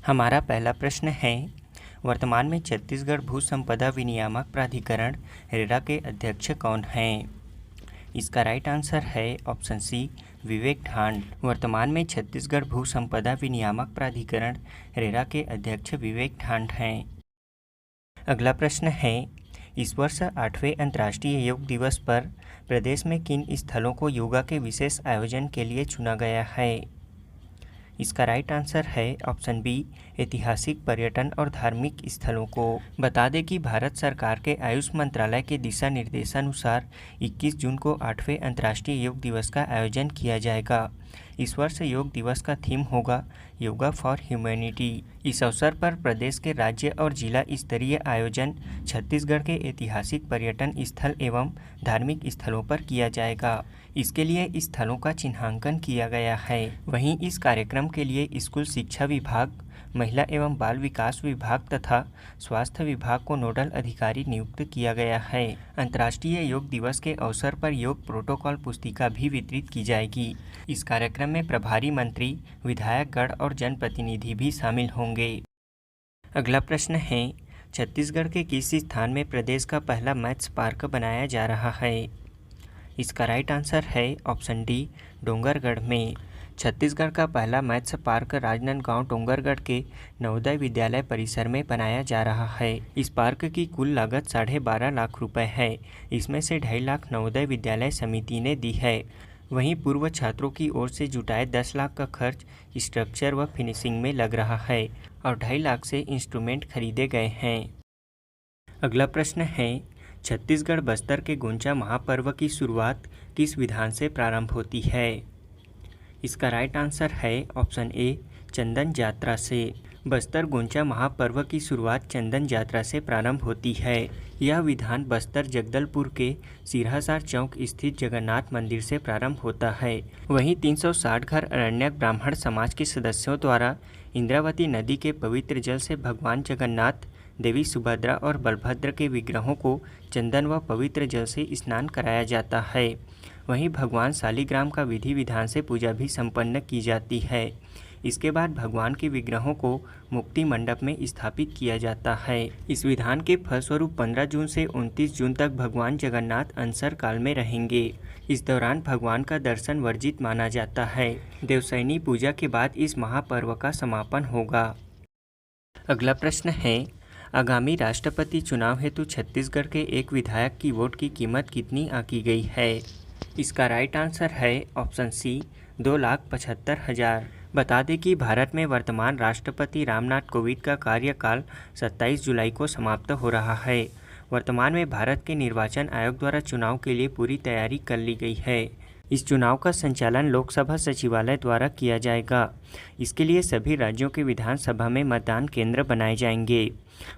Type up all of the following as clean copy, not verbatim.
हमारा पहला प्रश्न है, वर्तमान में छत्तीसगढ़ भू संपदा विनियामक प्राधिकरण रेरा के अध्यक्ष कौन हैं? इसका राइट आंसर है ऑप्शन सी, विवेक ढांड। वर्तमान में छत्तीसगढ़ भू संपदा विनियामक प्राधिकरण रेरा के अध्यक्ष विवेक ढांड हैं। अगला प्रश्न है, इस वर्ष 8वें अंतर्राष्ट्रीय योग दिवस पर प्रदेश में किन स्थलों को योगा के विशेष आयोजन के लिए चुना गया है? इसका राइट आंसर है ऑप्शन बी, ऐतिहासिक पर्यटन और धार्मिक स्थलों को। बता दें कि भारत सरकार के आयुष मंत्रालय के दिशा निर्देशानुसार 21 जून को 8वें अंतर्राष्ट्रीय योग दिवस का आयोजन किया जाएगा। इस वर्ष योग दिवस का थीम होगा योगा फॉर ह्यूमैनिटी। इस अवसर पर प्रदेश के राज्य और जिला स्तरीय आयोजन छत्तीसगढ़ के ऐतिहासिक पर्यटन स्थल एवं धार्मिक स्थलों पर किया जाएगा। इसके लिए स्थलों का चिन्हांकन किया गया है। वहीं इस कार्यक्रम के लिए स्कूल शिक्षा विभाग, महिला एवं बाल विकास विभाग तथा स्वास्थ्य विभाग को नोडल अधिकारी नियुक्त किया गया है। अंतर्राष्ट्रीय योग दिवस के अवसर पर योग प्रोटोकॉल पुस्तिका भी वितरित की जाएगी। इस कार्यक्रम में प्रभारी मंत्री, विधायकगण और जनप्रतिनिधि भी शामिल होंगे। अगला प्रश्न है, छत्तीसगढ़ के किस स्थान में प्रदेश का पहला मैथ्स पार्क बनाया जा रहा है? इसका राइट आंसर है ऑप्शन डी, डोंगरगढ़ में। छत्तीसगढ़ का पहला मैथ्स पार्क राजनांदगांव डोंगरगढ़ के नवोदय विद्यालय परिसर में बनाया जा रहा है। इस पार्क की कुल लागत 12.5 लाख रुपए है। इसमें से 2.5 लाख नवोदय विद्यालय समिति ने दी है। वहीं पूर्व छात्रों की ओर से जुटाए 10 लाख का खर्च स्ट्रक्चर व फिनिशिंग में लग रहा है और 2.5 लाख से इंस्ट्रूमेंट खरीदे गए हैं। अगला प्रश्न है, छत्तीसगढ़ बस्तर के गोंचा महापर्व की शुरुआत किस विधान से प्रारंभ होती है? इसका राइट आंसर है ऑप्शन ए, चंदन यात्रा से। बस्तर गोंचा महापर्व की शुरुआत चंदन यात्रा से प्रारंभ होती है। यह विधान बस्तर जगदलपुर के सिरहासार चौक स्थित जगन्नाथ मंदिर से प्रारंभ होता है। वहीं 360 घर अरण्यक ब्राह्मण समाज के सदस्यों द्वारा इंद्रावती नदी के पवित्र जल से भगवान जगन्नाथ, देवी सुभद्रा और बलभद्र के विग्रहों को चंदन व पवित्र जल से स्नान कराया जाता है। वहीं भगवान शालिग्राम का विधि विधान से पूजा भी संपन्न की जाती है। इसके बाद भगवान के विग्रहों को मुक्ति मंडप में स्थापित किया जाता है। इस विधान के फलस्वरूप 15 जून से 29 जून तक भगवान जगन्नाथ अनसर काल में रहेंगे। इस दौरान भगवान का दर्शन वर्जित माना जाता है। देवशयनी पूजा के बाद इस महापर्व का समापन होगा। अगला प्रश्न है, आगामी राष्ट्रपति चुनाव हेतु छत्तीसगढ़ के एक विधायक की वोट की कीमत कितनी आंकी गई है? इसका राइट आंसर है ऑप्शन सी, 2,75,000। बता दें कि भारत में वर्तमान राष्ट्रपति रामनाथ कोविंद का कार्यकाल 27 जुलाई को समाप्त हो रहा है। वर्तमान में भारत के निर्वाचन आयोग द्वारा चुनाव के लिए पूरी तैयारी कर ली गई है। इस चुनाव का संचालन लोकसभा सचिवालय द्वारा किया जाएगा। इसके लिए सभी राज्यों के विधानसभा में मतदान केंद्र बनाए जाएंगे।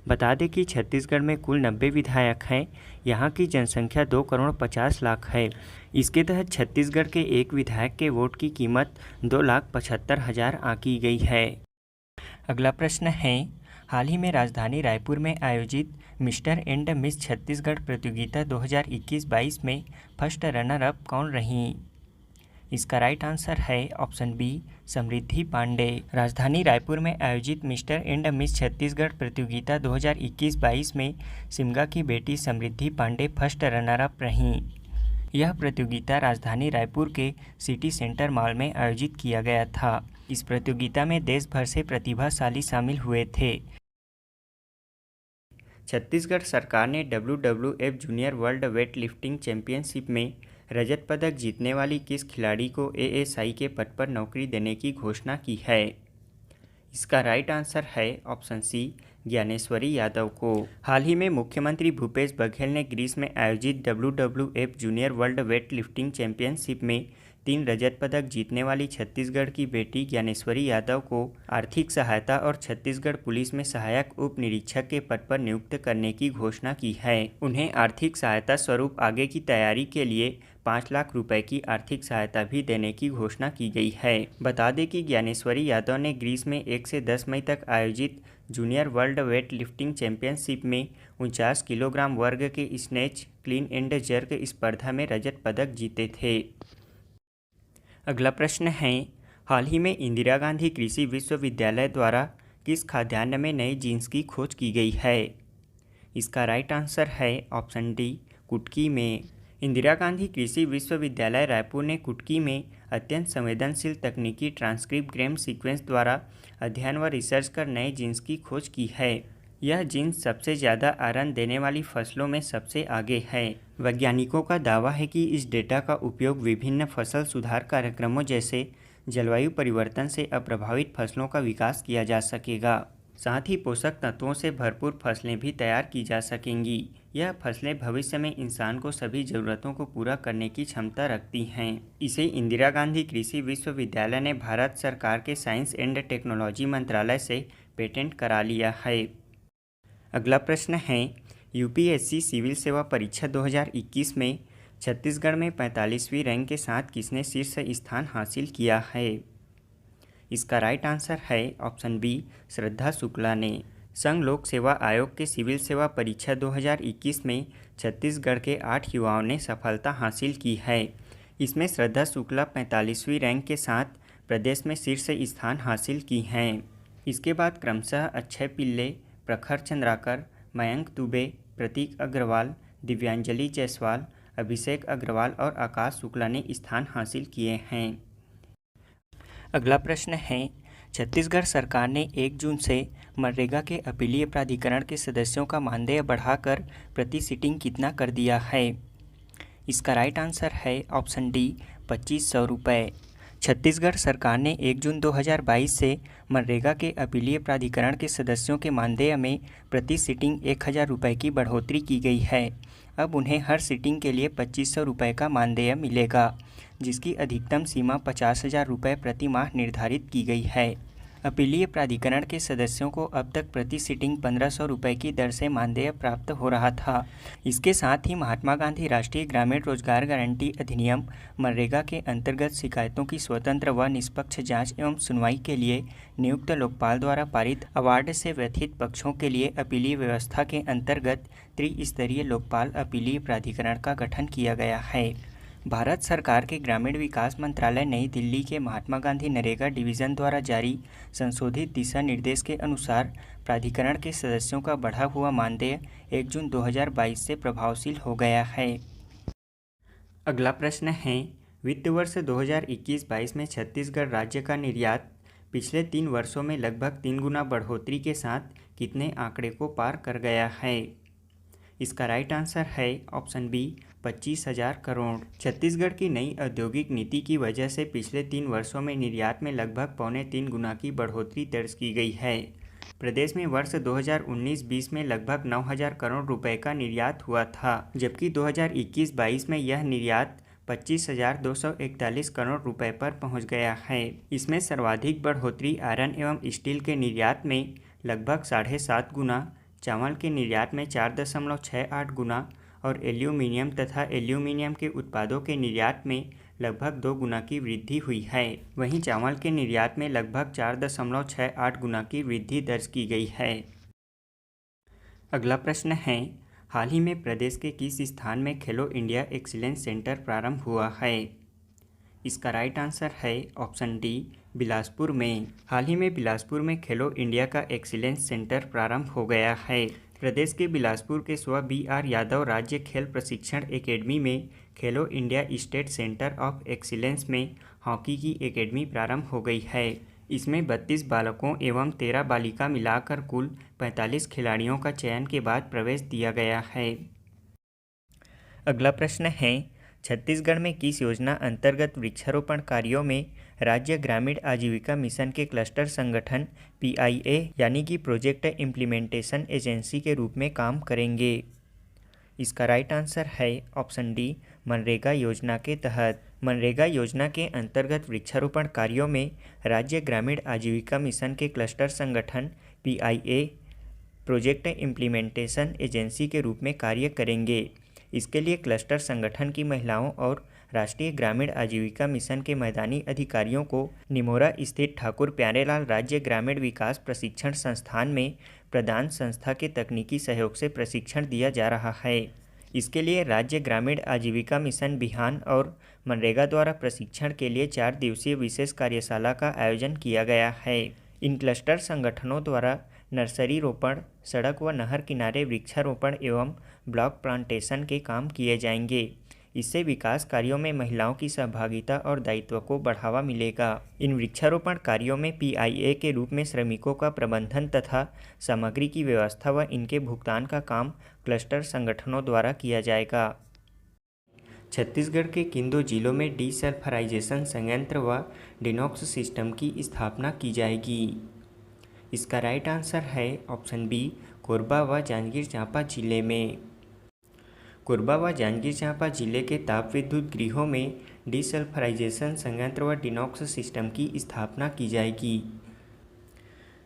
बता दें कि छत्तीसगढ़ में कुल 90 विधायक हैं। यहाँ की जनसंख्या 2,50,00,000 है। इसके तहत छत्तीसगढ़ के एक विधायक के वोट की कीमत 2,75,000 आंकी गई है। अगला प्रश्न है, हाल ही में राजधानी रायपुर में आयोजित मिस्टर एंड मिस छत्तीसगढ़ प्रतियोगिता 2021-22 में फर्स्ट रनर अप कौन रहीं? इसका राइट आंसर है ऑप्शन बी, समृद्धि पांडे। राजधानी रायपुर में आयोजित मिस्टर एंड मिस छत्तीसगढ़ प्रतियोगिता 2021-22 में सिमगा की बेटी समृद्धि पांडे फर्स्ट रनर अप रहीं। यह प्रतियोगिता राजधानी रायपुर के सिटी सेंटर मॉल में आयोजित किया गया था। इस प्रतियोगिता में देश भर से प्रतिभाशाली शामिल हुए थे। छत्तीसगढ़ सरकार ने WWF junior world weight lifting championship में रजत पदक जीतने वाली किस खिलाड़ी को ASI के पद पर नौकरी देने की घोषणा की है? इसका राइट आंसर है ऑप्शन सी, ज्ञानेश्वरी यादव को। हाल ही में मुख्यमंत्री भूपेश बघेल ने ग्रीस में आयोजित WWF junior world weight lifting championship में 3 रजत पदक जीतने वाली छत्तीसगढ़ की बेटी ज्ञानेश्वरी यादव को आर्थिक सहायता और छत्तीसगढ़ पुलिस में सहायक उप निरीक्षक के पद पर नियुक्त करने की घोषणा की है। उन्हें आर्थिक सहायता स्वरूप आगे की तैयारी के लिए 5 लाख रुपए की आर्थिक सहायता भी देने की घोषणा की गई है। बता दें कि ज्ञानेश्वरी यादव ने ग्रीस में 1 से 10 मई तक आयोजित junior world weight lifting championship में 49 किलोग्राम वर्ग के स्नेच, क्लीन एंड जर्क स्पर्धा में रजत पदक जीते थे। अगला प्रश्न है, हाल ही में इंदिरा गांधी कृषि विश्वविद्यालय द्वारा किस खाद्यान्न में नए जीन्स की खोज की गई है? इसका राइट आंसर है ऑप्शन डी, कुटकी में। इंदिरा गांधी कृषि विश्वविद्यालय रायपुर ने कुटकी में अत्यंत संवेदनशील तकनीकी ट्रांसक्रिप्टोग्राम सीक्वेंस द्वारा अध्ययन व रिसर्च कर नए जीन्स की खोज की है। यह जीन्स सबसे ज़्यादा आयरन देने वाली फसलों में सबसे आगे है। वैज्ञानिकों का दावा है कि इस डेटा का उपयोग विभिन्न फसल सुधार कार्यक्रमों जैसे जलवायु परिवर्तन से अप्रभावित फसलों का विकास किया जा सकेगा। साथ ही पोषक तत्वों से भरपूर फसलें भी तैयार की जा सकेंगी। यह फसलें भविष्य में इंसान को सभी ज़रूरतों को पूरा करने की क्षमता रखती हैं। इसे इंदिरा गांधी कृषि विश्वविद्यालय ने भारत सरकार के साइंस एंड टेक्नोलॉजी मंत्रालय से पेटेंट करा लिया है। अगला प्रश्न है, यूपीएससी सिविल सेवा परीक्षा 2021 में छत्तीसगढ़ में 45वीं रैंक के साथ किसने शीर्ष स्थान हासिल किया है? इसका राइट आंसर है ऑप्शन बी, श्रद्धा शुक्ला ने। संघ लोक सेवा आयोग के सिविल सेवा परीक्षा 2021 में छत्तीसगढ़ के 8 युवाओं ने सफलता हासिल की है। इसमें श्रद्धा शुक्ला 45वीं रैंक के साथ प्रदेश में शीर्ष स्थान हासिल की हैं। इसके बाद क्रमशः अक्षय पिल्ले, प्रखर चंद्राकर, मयंक दुबे, प्रतीक अग्रवाल, दिव्यांजलि जायसवाल, अभिषेक अग्रवाल और आकाश शुक्ला ने स्थान हासिल किए हैं। अगला प्रश्न है, छत्तीसगढ़ सरकार ने 1 जून से मनरेगा के अपीलीय प्राधिकरण के सदस्यों का मानदेय बढ़ाकर प्रति सीटिंग कितना कर दिया है? इसका राइट आंसर है ऑप्शन डी, 2500 रुपये। छत्तीसगढ़ सरकार ने 1 जून 2022 से मनरेगा के अपीलीय प्राधिकरण के सदस्यों के मानदेय में प्रति सीटिंग 1000 रुपये की बढ़ोतरी की गई है। अब उन्हें हर सीटिंग के लिए 2500 रुपये का मानदेय मिलेगा, जिसकी अधिकतम सीमा 50,000 रुपये प्रति माह निर्धारित की गई है। अपीलीय प्राधिकरण के सदस्यों को अब तक प्रति सीटिंग 1500 रुपये की दर से मानदेय प्राप्त हो रहा था। इसके साथ ही महात्मा गांधी राष्ट्रीय ग्रामीण रोजगार गारंटी अधिनियम मनरेगा के अंतर्गत शिकायतों की स्वतंत्र व निष्पक्ष जांच एवं सुनवाई के लिए नियुक्त लोकपाल द्वारा पारित अवार्ड से व्यथित पक्षों के लिए अपीलीय व्यवस्था के अंतर्गत त्रिस्तरीय लोकपाल अपीलीय प्राधिकरण का गठन किया गया है। भारत सरकार के ग्रामीण विकास मंत्रालय नई दिल्ली के महात्मा गांधी नरेगा डिवीज़न द्वारा जारी संशोधित दिशा निर्देश के अनुसार प्राधिकरण के सदस्यों का बढ़ा हुआ मानदेय 1 जून 2022 से प्रभावशील हो गया है। अगला प्रश्न है, वित्त वर्ष 2021-22 में छत्तीसगढ़ राज्य का निर्यात पिछले 3 वर्षों में लगभग 3 गुना बढ़ोतरी के साथ कितने आंकड़े को पार कर गया है? इसका राइट आंसर है ऑप्शन बी, 25,000 करोड़। छत्तीसगढ़ की नई औद्योगिक नीति की वजह से पिछले 3 वर्षों में निर्यात में लगभग 3.25 गुना की बढ़ोतरी दर्ज की गई है। प्रदेश में वर्ष 2019-20 में लगभग 9,000 करोड़ रुपए का निर्यात हुआ था, जबकि 2021-22 में यह निर्यात 25,241 करोड़ रुपए पर पहुंच गया है। इसमें सर्वाधिक बढ़ोतरी आयरन एवं स्टील के निर्यात में लगभग 7.5 गुना, चावल के निर्यात में 4.68 गुना और एल्यूमीनियम तथा एल्यूमीनियम के उत्पादों के निर्यात में लगभग 2 गुना की वृद्धि हुई है। वहीं चावल के निर्यात में लगभग 4.68 गुना की वृद्धि दर्ज की गई है। अगला प्रश्न है, हाल ही में प्रदेश के किस स्थान में खेलो इंडिया एक्सीलेंस सेंटर प्रारंभ हुआ है? इसका राइट आंसर है ऑप्शन डी, बिलासपुर में। हाल ही में बिलासपुर में खेलो इंडिया का एक्सीलेंस सेंटर प्रारंभ हो गया है। प्रदेश के बिलासपुर के स्व BR यादव राज्य खेल प्रशिक्षण एकेडमी में खेलो India state centre of excellence में हॉकी की एकेडमी प्रारंभ हो गई है। इसमें 32 बालकों एवं 13 बालिका मिलाकर कुल 45 खिलाड़ियों का चयन के बाद प्रवेश दिया गया है। अगला प्रश्न है, छत्तीसगढ़ में किस योजना अंतर्गत वृक्षारोपण कार्यों में राज्य ग्रामीण आजीविका मिशन के क्लस्टर संगठन PIA यानी कि प्रोजेक्ट इम्प्लीमेंटेशन एजेंसी के रूप में काम करेंगे? इसका राइट आंसर है ऑप्शन डी, मनरेगा योजना के तहत। मनरेगा योजना के अंतर्गत वृक्षारोपण कार्यों में राज्य ग्रामीण आजीविका मिशन के क्लस्टर संगठन PIA प्रोजेक्ट इम्प्लीमेंटेशन एजेंसी के रूप में कार्य करेंगे। इसके लिए क्लस्टर संगठन की महिलाओं और राष्ट्रीय ग्रामीण आजीविका मिशन के मैदानी अधिकारियों को निमोरा स्थित ठाकुर प्यारेलाल राज्य ग्रामीण विकास प्रशिक्षण संस्थान में प्रदान संस्था के तकनीकी सहयोग से प्रशिक्षण दिया जा रहा है। इसके लिए राज्य ग्रामीण आजीविका मिशन बिहान और मनरेगा द्वारा प्रशिक्षण के लिए 4 दिवसीय विशेष कार्यशाला का आयोजन किया गया है। इन क्लस्टर संगठनों द्वारा नर्सरी रोपण, सड़क व नहर किनारे वृक्षारोपण एवं ब्लॉक प्लांटेशन के काम किए जाएंगे। इससे विकास कार्यों में महिलाओं की सहभागिता और दायित्व को बढ़ावा मिलेगा। इन वृक्षारोपण कार्यों में पीआईए के रूप में श्रमिकों का प्रबंधन तथा सामग्री की व्यवस्था व इनके भुगतान का काम क्लस्टर संगठनों द्वारा किया जाएगा। छत्तीसगढ़ के किन 2 जिलों में डीसल्फराइजेशन संयंत्र व डिनॉक्स सिस्टम की स्थापना की जाएगी? इसका राइट आंसर है ऑप्शन बी, कोरबा व जांजगीर चांपा जिले में। कोरबा व जांजगीर चांपा जिले के ताप विद्युत गृहों में डीसल्फराइजेशन संयंत्र व डिनॉक्स सिस्टम की स्थापना की जाएगी।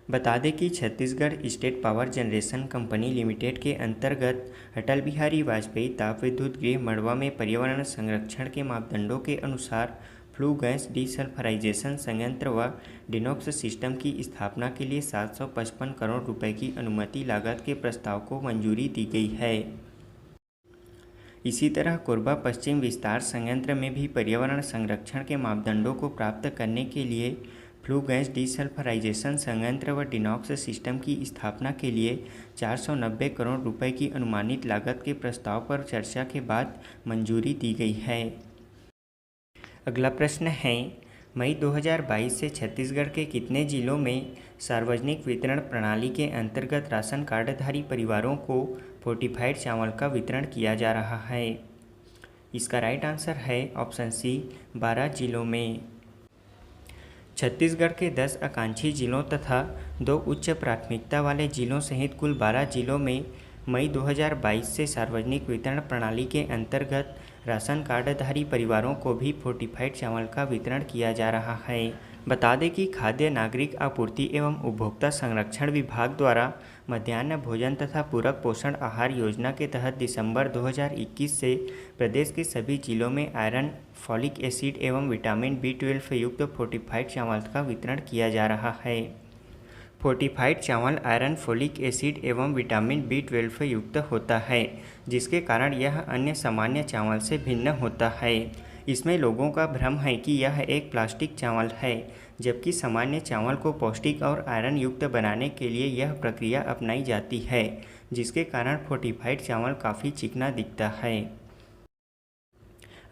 बता दें कि Chhattisgarh state power generation company limited के अंतर्गत अटल बिहारी वाजपेयी ताप विद्युत गृह मड़वा में पर्यावरण संरक्षण के मापदंडों के अनुसार फ्लू गैस डीसल्फराइजेशन संयंत्र व डिनॉक्स सिस्टम की स्थापना के लिए 755 करोड़ रुपए की अनुमति लागत के प्रस्ताव को मंजूरी दी गई है। इसी तरह कोरबा पश्चिम विस्तार संयंत्र में भी पर्यावरण संरक्षण के मापदंडों को प्राप्त करने के लिए फ्लू गैस डीसल्फराइजेशन संयंत्र व डिनॉक्स सिस्टम की स्थापना के लिए 490 करोड़ रुपए की अनुमानित लागत के प्रस्ताव पर चर्चा के बाद मंजूरी दी गई है। अगला प्रश्न है, मई 2022 से छत्तीसगढ़ के कितने जिलों में सार्वजनिक वितरण प्रणाली के अंतर्गत राशन कार्डधारी परिवारों को फोर्टिफाइड चावल का वितरण किया जा रहा है? इसका राइट आंसर है ऑप्शन सी, 12 जिलों में। छत्तीसगढ़ के 10 आकांक्षी जिलों तथा 2 उच्च प्राथमिकता वाले जिलों सहित कुल 12 जिलों में मई 2022 से सार्वजनिक वितरण प्रणाली के अंतर्गत राशन कार्डधारी परिवारों को भी फोर्टिफाइड चावल का वितरण किया जा रहा है। बता दें कि खाद्य नागरिक आपूर्ति एवं उपभोक्ता संरक्षण विभाग द्वारा मध्याह्न भोजन तथा पूरक पोषण आहार योजना के तहत दिसंबर 2021 से प्रदेश के सभी जिलों में आयरन, फॉलिक एसिड एवं विटामिन B12 युक्त फोर्टिफाइड चावल का वितरण किया जा रहा है। फोर्टिफाइड चावल आयरन, फोलिक एसिड एवं विटामिन B12 युक्त होता है, जिसके कारण यह अन्य सामान्य चावल से भिन्न होता है। इसमें लोगों का भ्रम है कि यह एक प्लास्टिक चावल है, जबकि सामान्य चावल को पौष्टिक और आयरन युक्त बनाने के लिए यह प्रक्रिया अपनाई जाती है, जिसके कारण फोर्टिफाइड चावल काफ़ी चिकना दिखता है।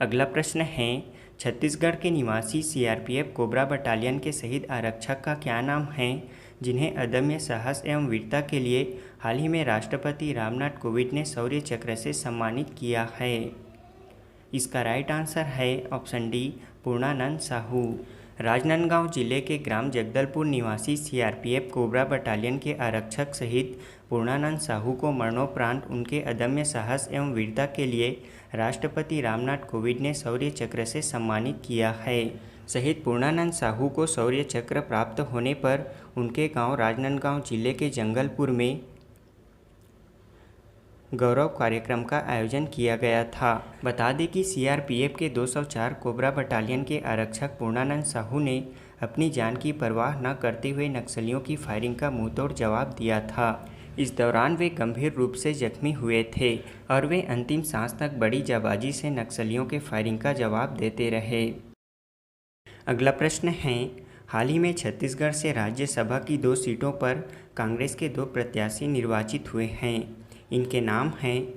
अगला प्रश्न है, छत्तीसगढ़ के निवासी CRPF कोबरा बटालियन के शहीद आरक्षक का क्या नाम है, जिन्हें अदम्य साहस एवं वीरता के लिए हाल ही में राष्ट्रपति रामनाथ कोविंद ने शौर्य चक्र से सम्मानित किया है? इसका राइट आंसर है ऑप्शन डी, पूर्णानंद साहू। राजनांदगांव जिले के ग्राम जगदलपुर निवासी CRPF कोबरा बटालियन के आरक्षक शहीद पूर्णानंद साहू को मरणोपरांत उनके अदम्य साहस एवं वीरता के लिए राष्ट्रपति रामनाथ कोविंद ने शौर्य चक्र से सम्मानित किया है। शहीद पूर्णानंद साहू को शौर्य चक्र प्राप्त होने पर उनके गांव राजनांदगांव जिले के जंगलपुर में गौरव कार्यक्रम का आयोजन किया गया था। बता दें कि CRPF के 204 कोबरा बटालियन के आरक्षक पूर्णानंद साहू ने अपनी जान की परवाह न करते हुए नक्सलियों की फायरिंग का मुंहतोड़ जवाब दिया था। इस दौरान वे गंभीर रूप से जख्मी हुए थे और वे अंतिम सांस तक बड़ी जाबाजी से नक्सलियों के फायरिंग का जवाब देते रहे। अगला प्रश्न है, हाल ही में छत्तीसगढ़ से राज्यसभा की 2 सीटों पर कांग्रेस के 2 प्रत्याशी निर्वाचित हुए हैं। इनके नाम हैं,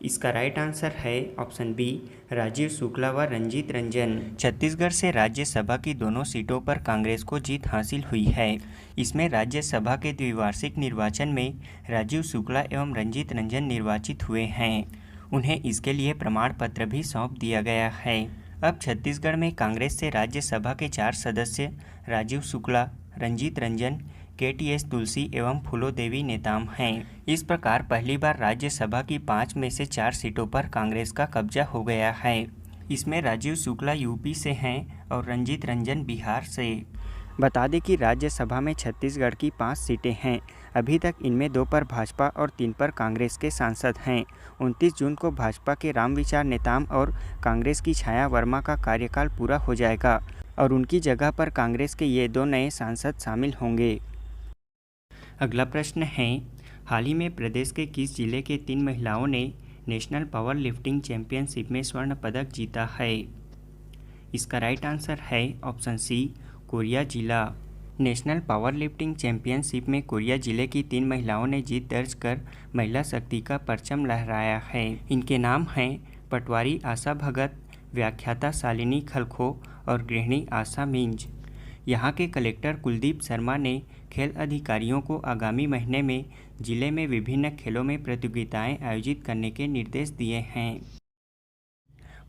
इसका राइट आंसर है ऑप्शन बी, राजीव शुक्ला व रंजीत रंजन। छत्तीसगढ़ से राज्यसभा की दोनों सीटों पर कांग्रेस को जीत हासिल हुई है। इसमें राज्यसभा के द्विवार्षिक निर्वाचन में राजीव शुक्ला एवं रंजीत रंजन निर्वाचित हुए हैं। उन्हें इसके लिए प्रमाण पत्र भी सौंप दिया गया है। अब छत्तीसगढ़ में कांग्रेस से राज्यसभा के 4 सदस्य राजीव शुक्ला, रंजीत रंजन, KTS तुलसी एवं फूलो देवी नेताम हैं। इस प्रकार पहली बार राज्यसभा की 5 में से 4 सीटों पर कांग्रेस का कब्जा हो गया है। इसमें राजीव शुक्ला यूपी से हैं और रंजीत रंजन बिहार से। बता दें कि राज्यसभा में छत्तीसगढ़ की 5 सीटें हैं। अभी तक इनमें 2 पर भाजपा और 3 पर कांग्रेस के सांसद हैं। 29 जून को भाजपा के रामविचार नेताम और कांग्रेस की छाया वर्मा का कार्यकाल पूरा हो जाएगा और उनकी जगह पर कांग्रेस के ये 2 नए सांसद शामिल होंगे। अगला प्रश्न है, हाल ही में प्रदेश के किस जिले के 3 महिलाओं ने नेशनल पावर लिफ्टिंग चैंपियनशिप में स्वर्ण पदक जीता है? इसका राइट आंसर है ऑप्शन सी, कोरिया जिला। नेशनल पावर लिफ्टिंग चैंपियनशिप में कोरिया जिले की 3 महिलाओं ने जीत दर्ज कर महिला शक्ति का परचम लहराया है। इनके नाम हैं पटवारी आशा भगत, व्याख्याता शालिनी खलखो और गृहिणी आशा मिंज। यहाँ के कलेक्टर कुलदीप शर्मा ने खेल अधिकारियों को आगामी महीने में जिले में विभिन्न खेलों में प्रतियोगिताएं आयोजित करने के निर्देश दिए हैं।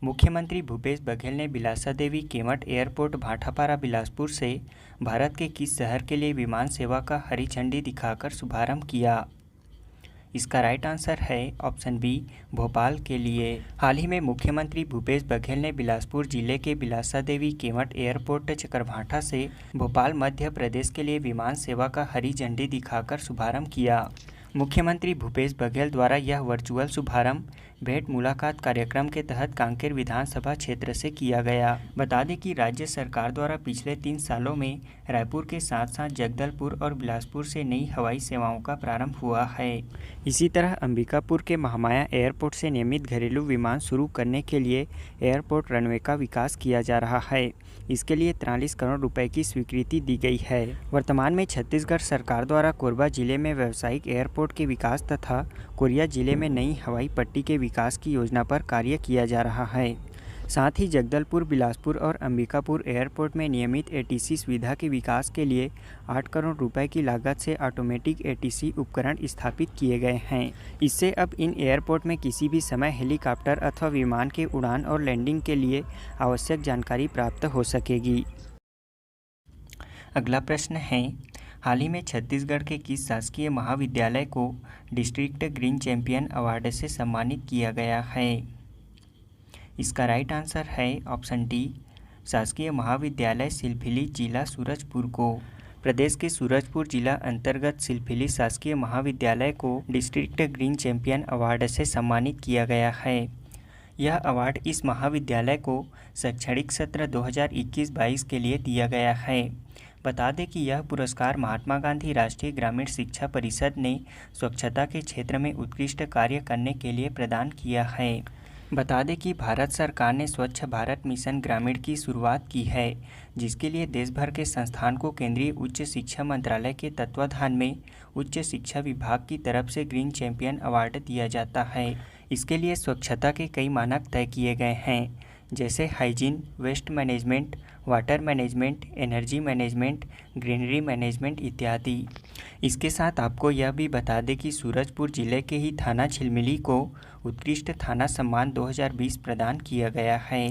मुख्यमंत्री भूपेश बघेल ने बिलासा देवी केवट एयरपोर्ट भाटापारा बिलासपुर से भारत के किस शहर के लिए विमान सेवा का हरी झंडी दिखाकर शुभारंभ किया? इसका राइट आंसर है ऑप्शन बी, भोपाल के लिए। हाल ही में मुख्यमंत्री भूपेश बघेल ने बिलासपुर जिले के बिलासा देवी केवट एयरपोर्ट चकरभाठा से भोपाल मध्य प्रदेश के लिए विमान सेवा का हरी झंडी दिखाकर शुभारंभ किया। मुख्यमंत्री भूपेश बघेल द्वारा यह वर्चुअल शुभारंभ भेंट मुलाकात कार्यक्रम के तहत कांकेर विधानसभा क्षेत्र से किया गया। बता दें कि राज्य सरकार द्वारा पिछले 3 सालों में रायपुर के साथ साथ जगदलपुर और बिलासपुर से नई हवाई सेवाओं का प्रारंभ हुआ है। इसी तरह अंबिकापुर के महामाया एयरपोर्ट से नियमित घरेलू विमान शुरू करने के लिए एयरपोर्ट रनवे का विकास किया जा रहा है। इसके लिए 43 करोड़ रुपए की स्वीकृति दी गई है। वर्तमान में छत्तीसगढ़ सरकार द्वारा कोरबा जिले में व्यावसायिक एयरपोर्ट के विकास तथा कोरिया जिले में नई हवाई पट्टी के विकास की योजना पर कार्य किया जा रहा है। साथ ही जगदलपुर, बिलासपुर और अंबिकापुर एयरपोर्ट में नियमित एटीसी सुविधा के विकास के लिए 8 करोड़ रुपए की लागत से ऑटोमेटिक एटीसी उपकरण स्थापित किए गए हैं। इससे अब इन एयरपोर्ट में किसी भी समय हेलीकॉप्टर अथवा विमान के उड़ान और लैंडिंग के लिए आवश्यक जानकारी प्राप्त हो सकेगी। अगला प्रश्न है, हाल ही में छत्तीसगढ़ के किस शासकीय महाविद्यालय को डिस्ट्रिक्ट ग्रीन चैंपियन अवार्ड से सम्मानित किया गया है? इसका राइट आंसर है ऑप्शन डी, शासकीय महाविद्यालय सिलफिली, जिला सूरजपुर को। प्रदेश के सूरजपुर जिला अंतर्गत सिलफिली शासकीय महाविद्यालय को डिस्ट्रिक्ट ग्रीन चैंपियन अवार्ड से सम्मानित किया गया है। यह अवार्ड इस महाविद्यालय को शैक्षणिक सत्र 2021-22 के लिए दिया गया है। बता दें कि यह पुरस्कार महात्मा गांधी राष्ट्रीय ग्रामीण शिक्षा परिषद ने स्वच्छता के क्षेत्र में उत्कृष्ट कार्य करने के लिए प्रदान किया है। बता दें कि भारत सरकार ने स्वच्छ भारत मिशन ग्रामीण की शुरुआत की है, जिसके लिए देश भर के संस्थान को केंद्रीय उच्च शिक्षा मंत्रालय के तत्वाधान में उच्च शिक्षा विभाग की तरफ से ग्रीन चैंपियन अवार्ड दिया जाता है। इसके लिए स्वच्छता के कई मानक तय किए गए हैं, जैसे hygiene, waste management, water management, energy management, greenery management इत्यादि। इसके साथ आपको यह भी बता दें कि सूरजपुर जिले के ही थाना झिलमिली को उत्कृष्ट थाना सम्मान 2020 प्रदान किया गया है।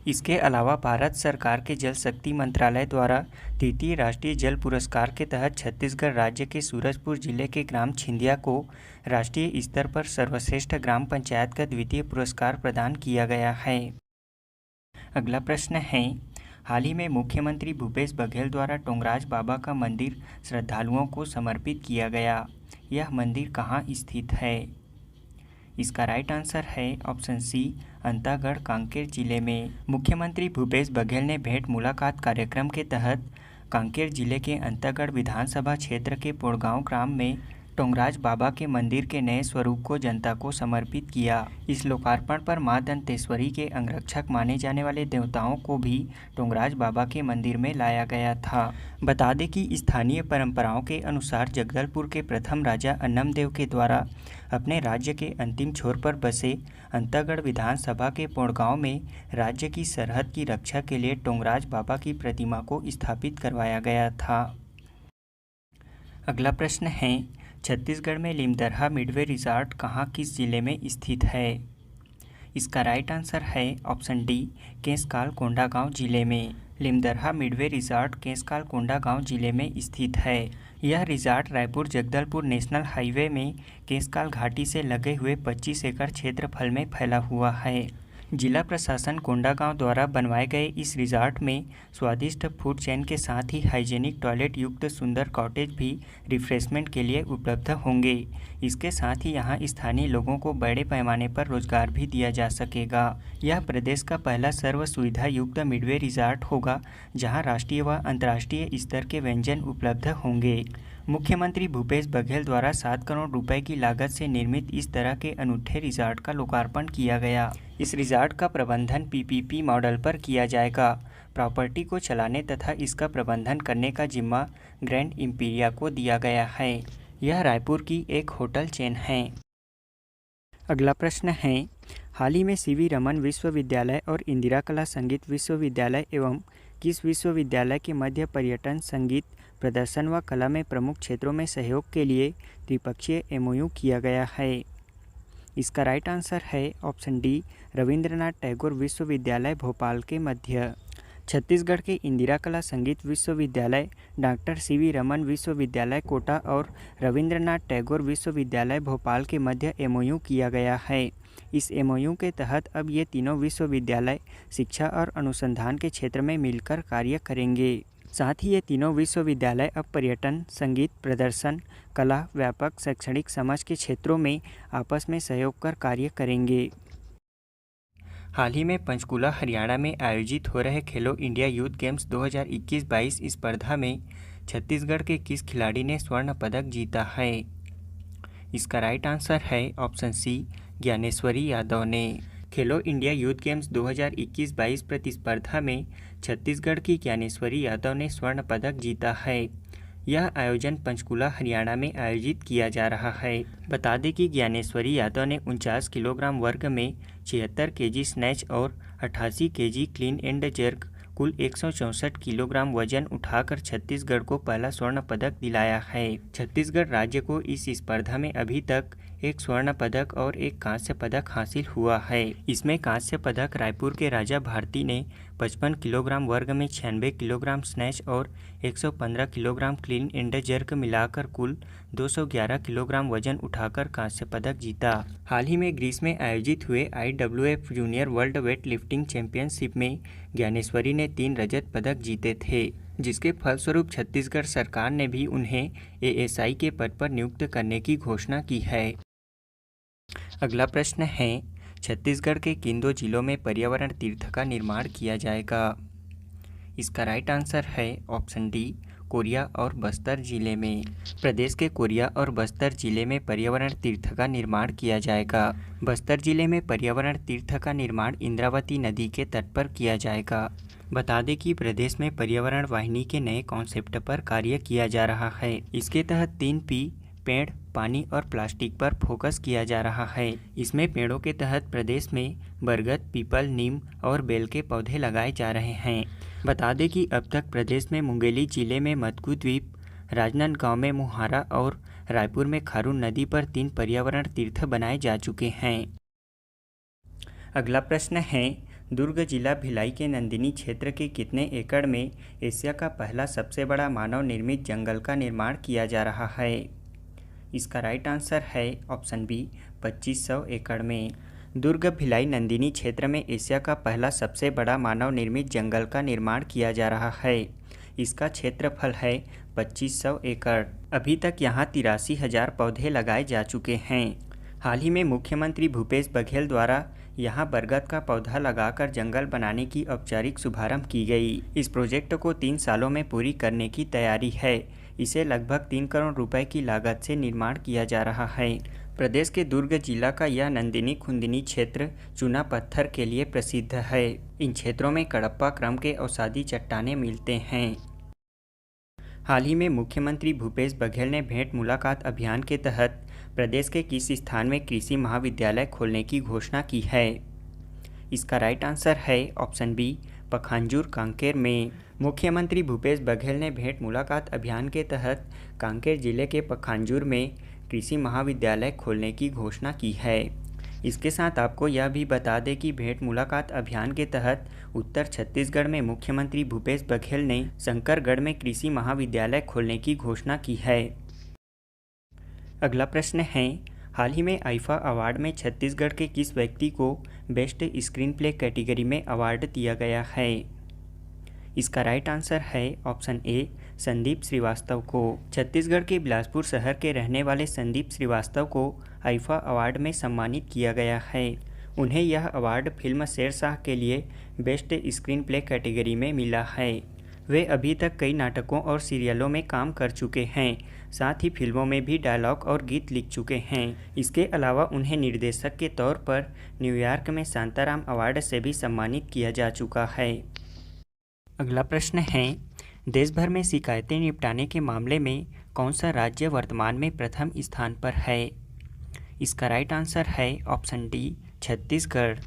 इसके अलावा भारत सरकार के जल शक्ति मंत्रालय द्वारा तृतीय राष्ट्रीय जल पुरस्कार के तहत छत्तीसगढ़ राज्य के सूरजपुर जिले के ग्राम छिंदिया को राष्ट्रीय स्तर पर सर्वश्रेष्ठ ग्राम पंचायत का द्वितीय पुरस्कार प्रदान किया गया है। अगला प्रश्न है, हाल ही में मुख्यमंत्री भूपेश बघेल द्वारा टोंगराज बाबा का मंदिर श्रद्धालुओं को समर्पित किया गया। यह मंदिर कहाँ स्थित है? इसका राइट आंसर है ऑप्शन सी, अंतागढ़, कांकेर जिले में। मुख्यमंत्री भूपेश बघेल ने भेंट मुलाकात कार्यक्रम के तहत कांकेर जिले के अंतागढ़ विधानसभा क्षेत्र के पोड़गांव ग्राम में टोंगराज बाबा के मंदिर के नए स्वरूप को जनता को समर्पित किया। इस लोकार्पण पर मां दंतेश्वरी के अंगरक्षक माने जाने वाले देवताओं को भी टोंगराज बाबा के मंदिर में लाया गया था। बता दें कि स्थानीय परंपराओं के अनुसार जगदलपुर के प्रथम राजा अन्नमदेव के द्वारा अपने राज्य के अंतिम छोर पर बसे अंतागढ़ विधानसभा के पोड़गांव में राज्य की सरहद की रक्षा के लिए टोंगराज बाबा की प्रतिमा को स्थापित करवाया गया था। अगला प्रश्न है, छत्तीसगढ़ में लिमदरहा मिडवे रिजॉर्ट कहाँ किस जिले में स्थित है? इसका राइट आंसर है ऑप्शन डी, केशकाल कोंडागांव जिले में। लिमदरहा मिडवे रिजॉर्ट केशकाल कोंडागांव जिले में स्थित है। यह resort Raipur Jagdalpur national highway में केशकाल घाटी से लगे हुए 25 एकड़ क्षेत्रफल में फैला हुआ है। जिला प्रशासन कोंडागांव द्वारा बनवाए गए इस रिजॉर्ट में स्वादिष्ट फूड चेन के साथ ही हाइजेनिक टॉयलेट युक्त सुंदर कॉटेज भी रिफ्रेशमेंट के लिए उपलब्ध होंगे। इसके साथ ही यहाँ स्थानीय लोगों को बड़े पैमाने पर रोजगार भी दिया जा सकेगा। यह प्रदेश का पहला सर्व सुविधा युक्त मिडवे रिजॉर्ट होगा, जहाँ राष्ट्रीय व अंतर्राष्ट्रीय स्तर के व्यंजन उपलब्ध होंगे। मुख्यमंत्री भूपेश बघेल द्वारा 7 करोड़ रुपए की लागत से निर्मित इस तरह के अनूठे रिजॉर्ट का लोकार्पण किया गया। इस रिजॉर्ट का प्रबंधन पीपीपी मॉडल पर किया जाएगा। प्रॉपर्टी को चलाने तथा इसका प्रबंधन करने का जिम्मा ग्रैंड इम्पीरिया को दिया गया है। यह रायपुर की एक होटल चेन है। अगला प्रश्न है, हाल ही में सीवी रमन विश्वविद्यालय और इंदिरा कला संगीत विश्वविद्यालय एवं किस विश्वविद्यालय के मध्य पर्यटन, संगीत प्रदर्शन व कला में प्रमुख क्षेत्रों में सहयोग के लिए द्विपक्षीय एमओयू किया गया है? इसका राइट आंसर है ऑप्शन डी, रविंद्रनाथ टैगोर विश्वविद्यालय भोपाल के मध्य। छत्तीसगढ़ के इंदिरा कला संगीत विश्वविद्यालय, डॉक्टर सीवी रमन विश्वविद्यालय कोटा और रविंद्रनाथ टैगोर विश्वविद्यालय भोपाल के मध्य एमओयू किया गया है। इस एमओयू के तहत अब ये तीनों विश्वविद्यालय शिक्षा और अनुसंधान के क्षेत्र में मिलकर कार्य करेंगे। साथ ही ये तीनों विश्वविद्यालय अब पर्यटन, संगीत प्रदर्शन, कला, व्यापक शैक्षणिक समाज के क्षेत्रों में आपस में सहयोग कर कार्य करेंगे। हाल ही में पंचकुला हरियाणा में आयोजित हो रहे खेलो इंडिया यूथ गेम्स 2021-22 स्पर्धा में छत्तीसगढ़ के किस खिलाड़ी ने स्वर्ण पदक जीता है? इसका राइट आंसर है ऑप्शन सी, ज्ञानेश्वरी यादव ने। खेलो इंडिया यूथ गेम्स 2021-22 प्रतिस्पर्धा में छत्तीसगढ़ की ज्ञानेश्वरी यादव ने स्वर्ण पदक जीता है। यह आयोजन पंचकुला हरियाणा में आयोजित किया जा रहा है। बता दें कि ज्ञानेश्वरी यादव ने 49 किलोग्राम वर्ग में 76 केजी स्नैच और 88 केजी क्लीन एंड जर्क कुल 164 किलोग्राम वजन उठाकर छत्तीसगढ़ को पहला स्वर्ण पदक दिलाया है। छत्तीसगढ़ राज्य को इस स्पर्धा में अभी तक एक स्वर्ण पदक और एक कांस्य पदक हासिल हुआ है। इसमें कांस्य पदक रायपुर के राजा भारती ने 55 किलोग्राम वर्ग में 96 किलोग्राम स्नैच और 115 किलोग्राम क्लीन एंड जर्क मिलाकर कुल 211 किलोग्राम वजन उठाकर कांस्य पदक जीता। हाल ही में ग्रीस में आयोजित हुए IWF junior world weight lifting championship में ज्ञानेश्वरी ने 3 रजत पदक जीते थे, जिसके फलस्वरूप छत्तीसगढ़ सरकार ने भी उन्हें ASI के पद पर नियुक्त करने की घोषणा की है। अगला प्रश्न है, छत्तीसगढ़ के किन 2 जिलों में पर्यावरण तीर्थ का निर्माण किया जाएगा? इसका राइट आंसर है ऑप्शन डी, कोरिया और बस्तर जिले में। प्रदेश के कोरिया और बस्तर जिले में पर्यावरण तीर्थ का निर्माण किया जाएगा। बस्तर जिले में पर्यावरण तीर्थ का निर्माण इंद्रावती नदी के तट पर किया जाएगा। बता दें कि प्रदेश में पर्यावरण वाहिनी के नए कॉन्सेप्ट पर कार्य किया जा रहा है। इसके तहत 3P पेड़, पानी और प्लास्टिक पर फोकस किया जा रहा है। इसमें पेड़ों के तहत प्रदेश में बरगद, पीपल, नीम और बेल के पौधे लगाए जा रहे हैं। बता दें कि अब तक प्रदेश में मुंगेली जिले में मतकू द्वीप, राजनांदगांव में मुहारा और रायपुर में खारून नदी पर 3 पर्यावरण तीर्थ बनाए जा चुके हैं। अगला प्रश्न है, दुर्ग जिला भिलाई के नंदिनी क्षेत्र के कितने एकड़ में एशिया का पहला सबसे बड़ा मानव निर्मित जंगल का निर्माण किया जा रहा है? इसका राइट आंसर है ऑप्शन बी, 2500 एकड़ में। दुर्ग भिलाई नंदिनी क्षेत्र में एशिया का पहला सबसे बड़ा मानव निर्मित जंगल का निर्माण किया जा रहा है। इसका क्षेत्रफल है 2500 एकड़। अभी तक यहाँ 83,000 पौधे लगाए जा चुके हैं। हाल ही में मुख्यमंत्री भूपेश बघेल द्वारा यहाँ बरगद का पौधा लगाकर जंगल बनाने की औपचारिक शुभारंभ की गई। इस प्रोजेक्ट को 3 सालों में पूरी करने की तैयारी है। इसे लगभग 3 करोड़ रुपए की लागत से निर्माण किया जा रहा है। प्रदेश के दुर्ग जिला का यह नंदिनी खुंदिनी क्षेत्र चूना पत्थर के लिए प्रसिद्ध है। इन क्षेत्रों में कडप्पा क्रम के औषधि चट्टानें मिलते हैं। हाल ही में मुख्यमंत्री भूपेश बघेल ने भेंट मुलाकात अभियान के तहत प्रदेश के किस स्थान में कृषि महाविद्यालय खोलने की घोषणा की है? इसका राइट आंसर है ऑप्शन बी, पखांजूर कांकेर में। मुख्यमंत्री भूपेश बघेल ने भेंट मुलाकात अभियान के तहत कांकेर जिले के पखांजूर में कृषि महाविद्यालय खोलने की घोषणा की है। इसके साथ आपको यह भी बता दें कि भेंट मुलाकात अभियान के तहत उत्तर छत्तीसगढ़ में मुख्यमंत्री भूपेश बघेल ने शंकरगढ़ में कृषि महाविद्यालय खोलने की घोषणा की है। अगला प्रश्न है, हाल ही में आईफा अवार्ड में छत्तीसगढ़ के किस व्यक्ति को बेस्ट स्क्रीन प्ले कैटेगरी में अवार्ड दिया गया है? इसका राइट आंसर है ऑप्शन ए, संदीप श्रीवास्तव को। छत्तीसगढ़ के बिलासपुर शहर के रहने वाले संदीप श्रीवास्तव को आईफा अवार्ड में सम्मानित किया गया है। उन्हें यह अवार्ड फिल्म शेरशाह के लिए बेस्ट स्क्रीन प्ले कैटेगरी में मिला है। वे अभी तक कई नाटकों और सीरियलों में काम कर चुके हैं, साथ ही फिल्मों में भी डायलॉग और गीत लिख चुके हैं। इसके अलावा उन्हें निर्देशक के तौर पर न्यूयॉर्क में शांताराम अवार्ड से भी सम्मानित किया जा चुका है। अगला प्रश्न है, देश भर में शिकायतें निपटाने के मामले में कौन सा राज्य वर्तमान में प्रथम स्थान पर है? इसका राइट आंसर है ऑप्शन डी, छत्तीसगढ़।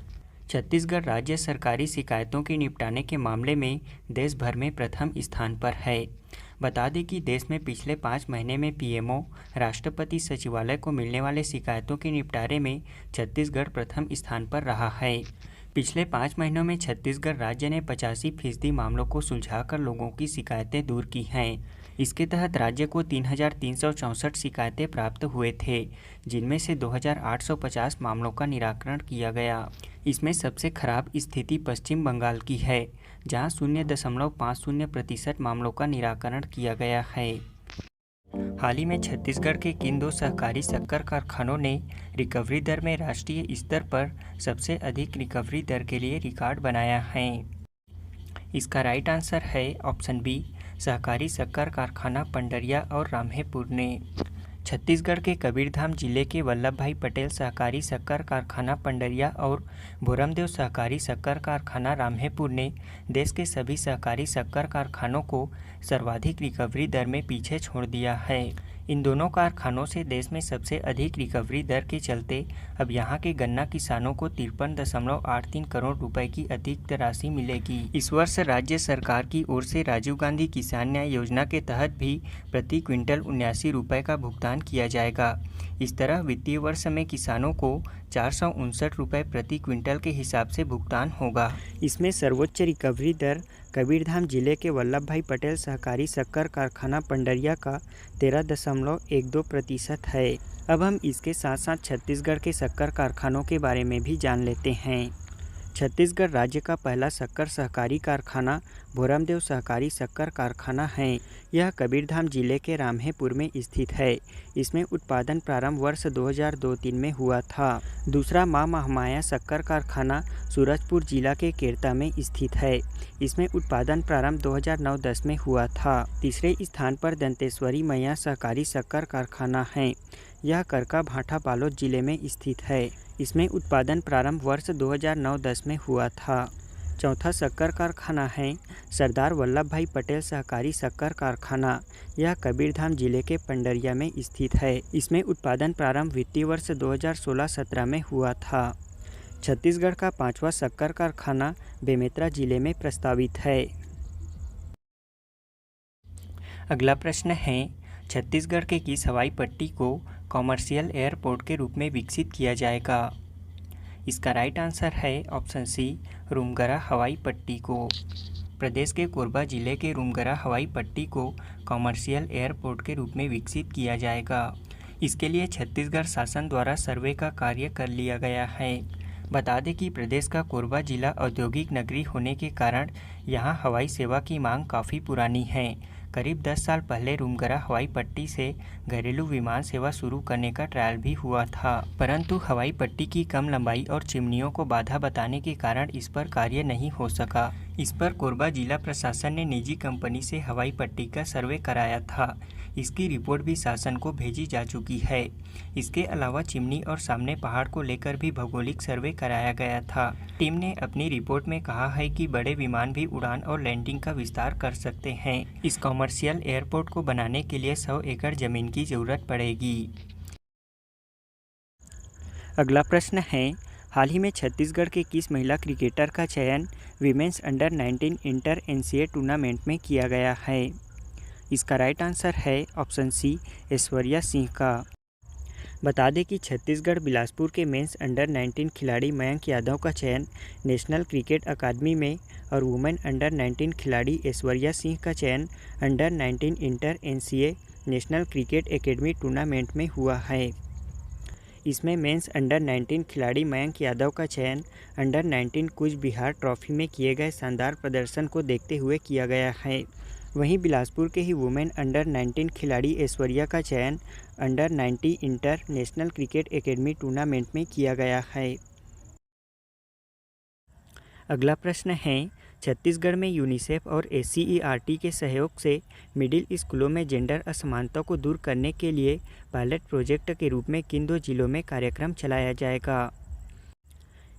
छत्तीसगढ़ राज्य सरकारी शिकायतों के निपटाने के मामले में देश भर में प्रथम स्थान पर है। बता दें कि देश में पिछले 5 महीने में पीएमओ राष्ट्रपति सचिवालय को मिलने वाले शिकायतों के निपटारे में छत्तीसगढ़ प्रथम स्थान पर रहा है। पिछले 5 महीनों में छत्तीसगढ़ राज्य ने 85% मामलों को सुलझाकर लोगों की शिकायतें दूर की हैं। इसके तहत राज्य को 3,364 शिकायतें प्राप्त हुए थे, जिनमें से 2,850 मामलों का निराकरण किया गया। इसमें सबसे खराब स्थिति पश्चिम बंगाल की है, जहां 0.50% मामलों का निराकरण किया गया है। हाल ही में छत्तीसगढ़ के किन 2 सहकारी शक्कर कारखानों ने रिकवरी दर में राष्ट्रीय स्तर पर सबसे अधिक रिकवरी दर के लिए रिकॉर्ड बनाया है? इसका राइट आंसर है ऑप्शन बी, सहकारी शक्कर कारखाना पंडरिया और राम्हेपुर ने। छत्तीसगढ़ के कबीरधाम जिले के वल्लभ भाई पटेल सहकारी शक्कर कारखाना पंडरिया और भोरमदेव सहकारी शक्कर कारखाना राम्हेपुर ने देश के सभी सहकारी शक्कर कारखानों को सर्वाधिक रिकवरी दर में पीछे छोड़ दिया है। इन दोनों कारखानों से देश में सबसे अधिक रिकवरी दर के चलते अब यहां के गन्ना किसानों को 53.83 करोड़ रुपए की अतिरिक्त राशि मिलेगी। इस वर्ष राज्य सरकार की ओर से राजीव गांधी किसान न्याय योजना के तहत भी प्रति क्विंटल 79 रुपये का भुगतान किया जाएगा। इस तरह वित्तीय वर्ष में किसानों को 459 रुपये प्रति क्विंटल के हिसाब से भुगतान होगा। इसमें सर्वोच्च रिकवरी दर कबीरधाम जिले के वल्लभ भाई पटेल सहकारी शक्कर कारखाना पंडरिया का 13.12% है। अब हम इसके साथ साथ छत्तीसगढ़ के शक्कर कारखानों के बारे में भी जान लेते हैं। छत्तीसगढ़ राज्य का पहला शक्कर सहकारी कारखाना भोरमदेव सहकारी शक्कर कारखाना है। यह कबीरधाम जिले के राम्हेपुर में स्थित है। इसमें उत्पादन प्रारंभ वर्ष 2002-03 में हुआ था। दूसरा मां महामाया शक्कर कारखाना सूरजपुर जिला के केरता में स्थित है। इसमें उत्पादन प्रारंभ 2009-10 में हुआ था। तीसरे स्थान पर दंतेश्वरी मैया सहकारी शक्कर कारखाना है। यह करका भाटा बालोद जिले में स्थित है। इसमें उत्पादन प्रारंभ वर्ष 2009-10 में हुआ था। चौथा शक्कर कारखाना है सरदार वल्लभ भाई पटेल सहकारी शक्कर कारखाना। यह कबीरधाम जिले के पंडरिया में स्थित है। इसमें उत्पादन प्रारंभ वित्तीय वर्ष 2016-17 में हुआ था। छत्तीसगढ़ का 5वां शक्कर कारखाना बेमेतरा जिले में प्रस्तावित है। अगला प्रश्न है, छत्तीसगढ़ के किस हवाई पट्टी को कॉमर्शियल एयरपोर्ट के रूप में विकसित किया जाएगा? इसका राइट आंसर है ऑप्शन सी, रूमगरा हवाई पट्टी को। प्रदेश के कोरबा जिले के रूमगरा हवाई पट्टी को कॉमर्शियल एयरपोर्ट के रूप में विकसित किया जाएगा। इसके लिए छत्तीसगढ़ शासन द्वारा सर्वे का कार्य कर लिया गया है। बता दें कि प्रदेश का कोरबा जिला औद्योगिक नगरी होने के कारण यहाँ हवाई सेवा की मांग काफ़ी पुरानी है। करीब 10 साल पहले रूमगरा हवाई पट्टी से घरेलू विमान सेवा शुरू करने का ट्रायल भी हुआ था, परंतु हवाई पट्टी की कम लंबाई और चिमनियों को बाधा बताने के कारण इस पर कार्य नहीं हो सका। इस पर कोरबा जिला प्रशासन ने निजी कंपनी से हवाई पट्टी का सर्वे कराया था। इसकी रिपोर्ट भी शासन को भेजी जा चुकी है। इसके अलावा चिमनी और सामने पहाड़ को लेकर भी भौगोलिक सर्वे कराया गया था। टीम ने अपनी रिपोर्ट में कहा है कि बड़े विमान भी उड़ान और लैंडिंग का विस्तार कर सकते हैं। इस कॉमर्शियल एयरपोर्ट को बनाने के लिए 100 एकड़ जमीन की जरूरत पड़ेगी। अगला प्रश्न है, हाल ही में छत्तीसगढ़ के किस महिला क्रिकेटर का चयन women's under 19 inter NCA tournament में किया गया है? इसका राइट आंसर है ऑप्शन सी, ऐश्वर्या सिंह का। बता दें कि छत्तीसगढ़ बिलासपुर के मेंस अंडर 19 खिलाड़ी मयंक यादव का चयन नेशनल क्रिकेट अकादमी में और वुमेन अंडर 19 खिलाड़ी ऐश्वर्या सिंह का चयन under 19 inter NCA national cricket academy tournament में हुआ है। इसमें मेंस अंडर 19 खिलाड़ी मयंक यादव का चयन अंडर 19 कूच बिहार ट्रॉफी में किए गए शानदार प्रदर्शन को देखते हुए किया गया है। वहीं बिलासपुर के ही वुमेन अंडर 19 खिलाड़ी ऐश्वर्या का चयन under 90 inter national cricket academy tournament में किया गया है। अगला प्रश्न है, छत्तीसगढ़ में यूनिसेफ और एससीईआरटी के सहयोग से मिडिल स्कूलों में जेंडर असमानता को दूर करने के लिए पायलट प्रोजेक्ट के रूप में किन 2 जिलों में कार्यक्रम चलाया जाएगा?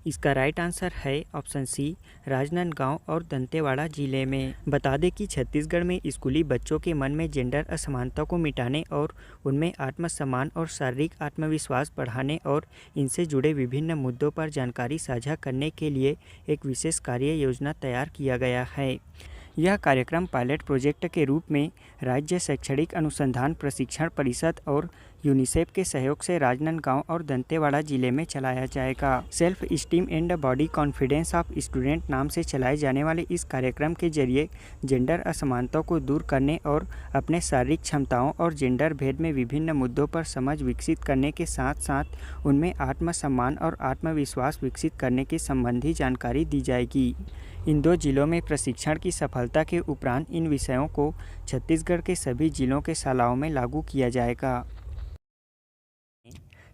इसका राइट आंसर है ऑप्शन सी, राजनांदगांव और दंतेवाड़ा जिले में। बता दें कि छत्तीसगढ़ में स्कूली बच्चों के मन में जेंडर असमानता को मिटाने और उनमें आत्मसम्मान और शारीरिक आत्मविश्वास बढ़ाने और इनसे जुड़े विभिन्न मुद्दों पर जानकारी साझा करने के लिए एक विशेष कार्य योजना तैयार किया गया है। यह कार्यक्रम पायलट प्रोजेक्ट के रूप में राज्य शैक्षणिक अनुसंधान प्रशिक्षण परिषद और यूनिसेफ के सहयोग से राजनांदगांव और दंतेवाड़ा जिले में चलाया जाएगा। Self esteem and body confidence of student नाम से चलाए जाने वाले इस कार्यक्रम के जरिए जेंडर असमानता को दूर करने और अपने शारीरिक क्षमताओं और जेंडर भेद में विभिन्न मुद्दों पर समझ विकसित करने के साथ साथ उनमें आत्मसम्मान और आत्मविश्वास विकसित करने की संबंधी जानकारी दी जाएगी। इन 2 जिलों में प्रशिक्षण की सफलता के उपरांत इन विषयों को छत्तीसगढ़ के सभी जिलों के शालाओं में लागू किया जाएगा।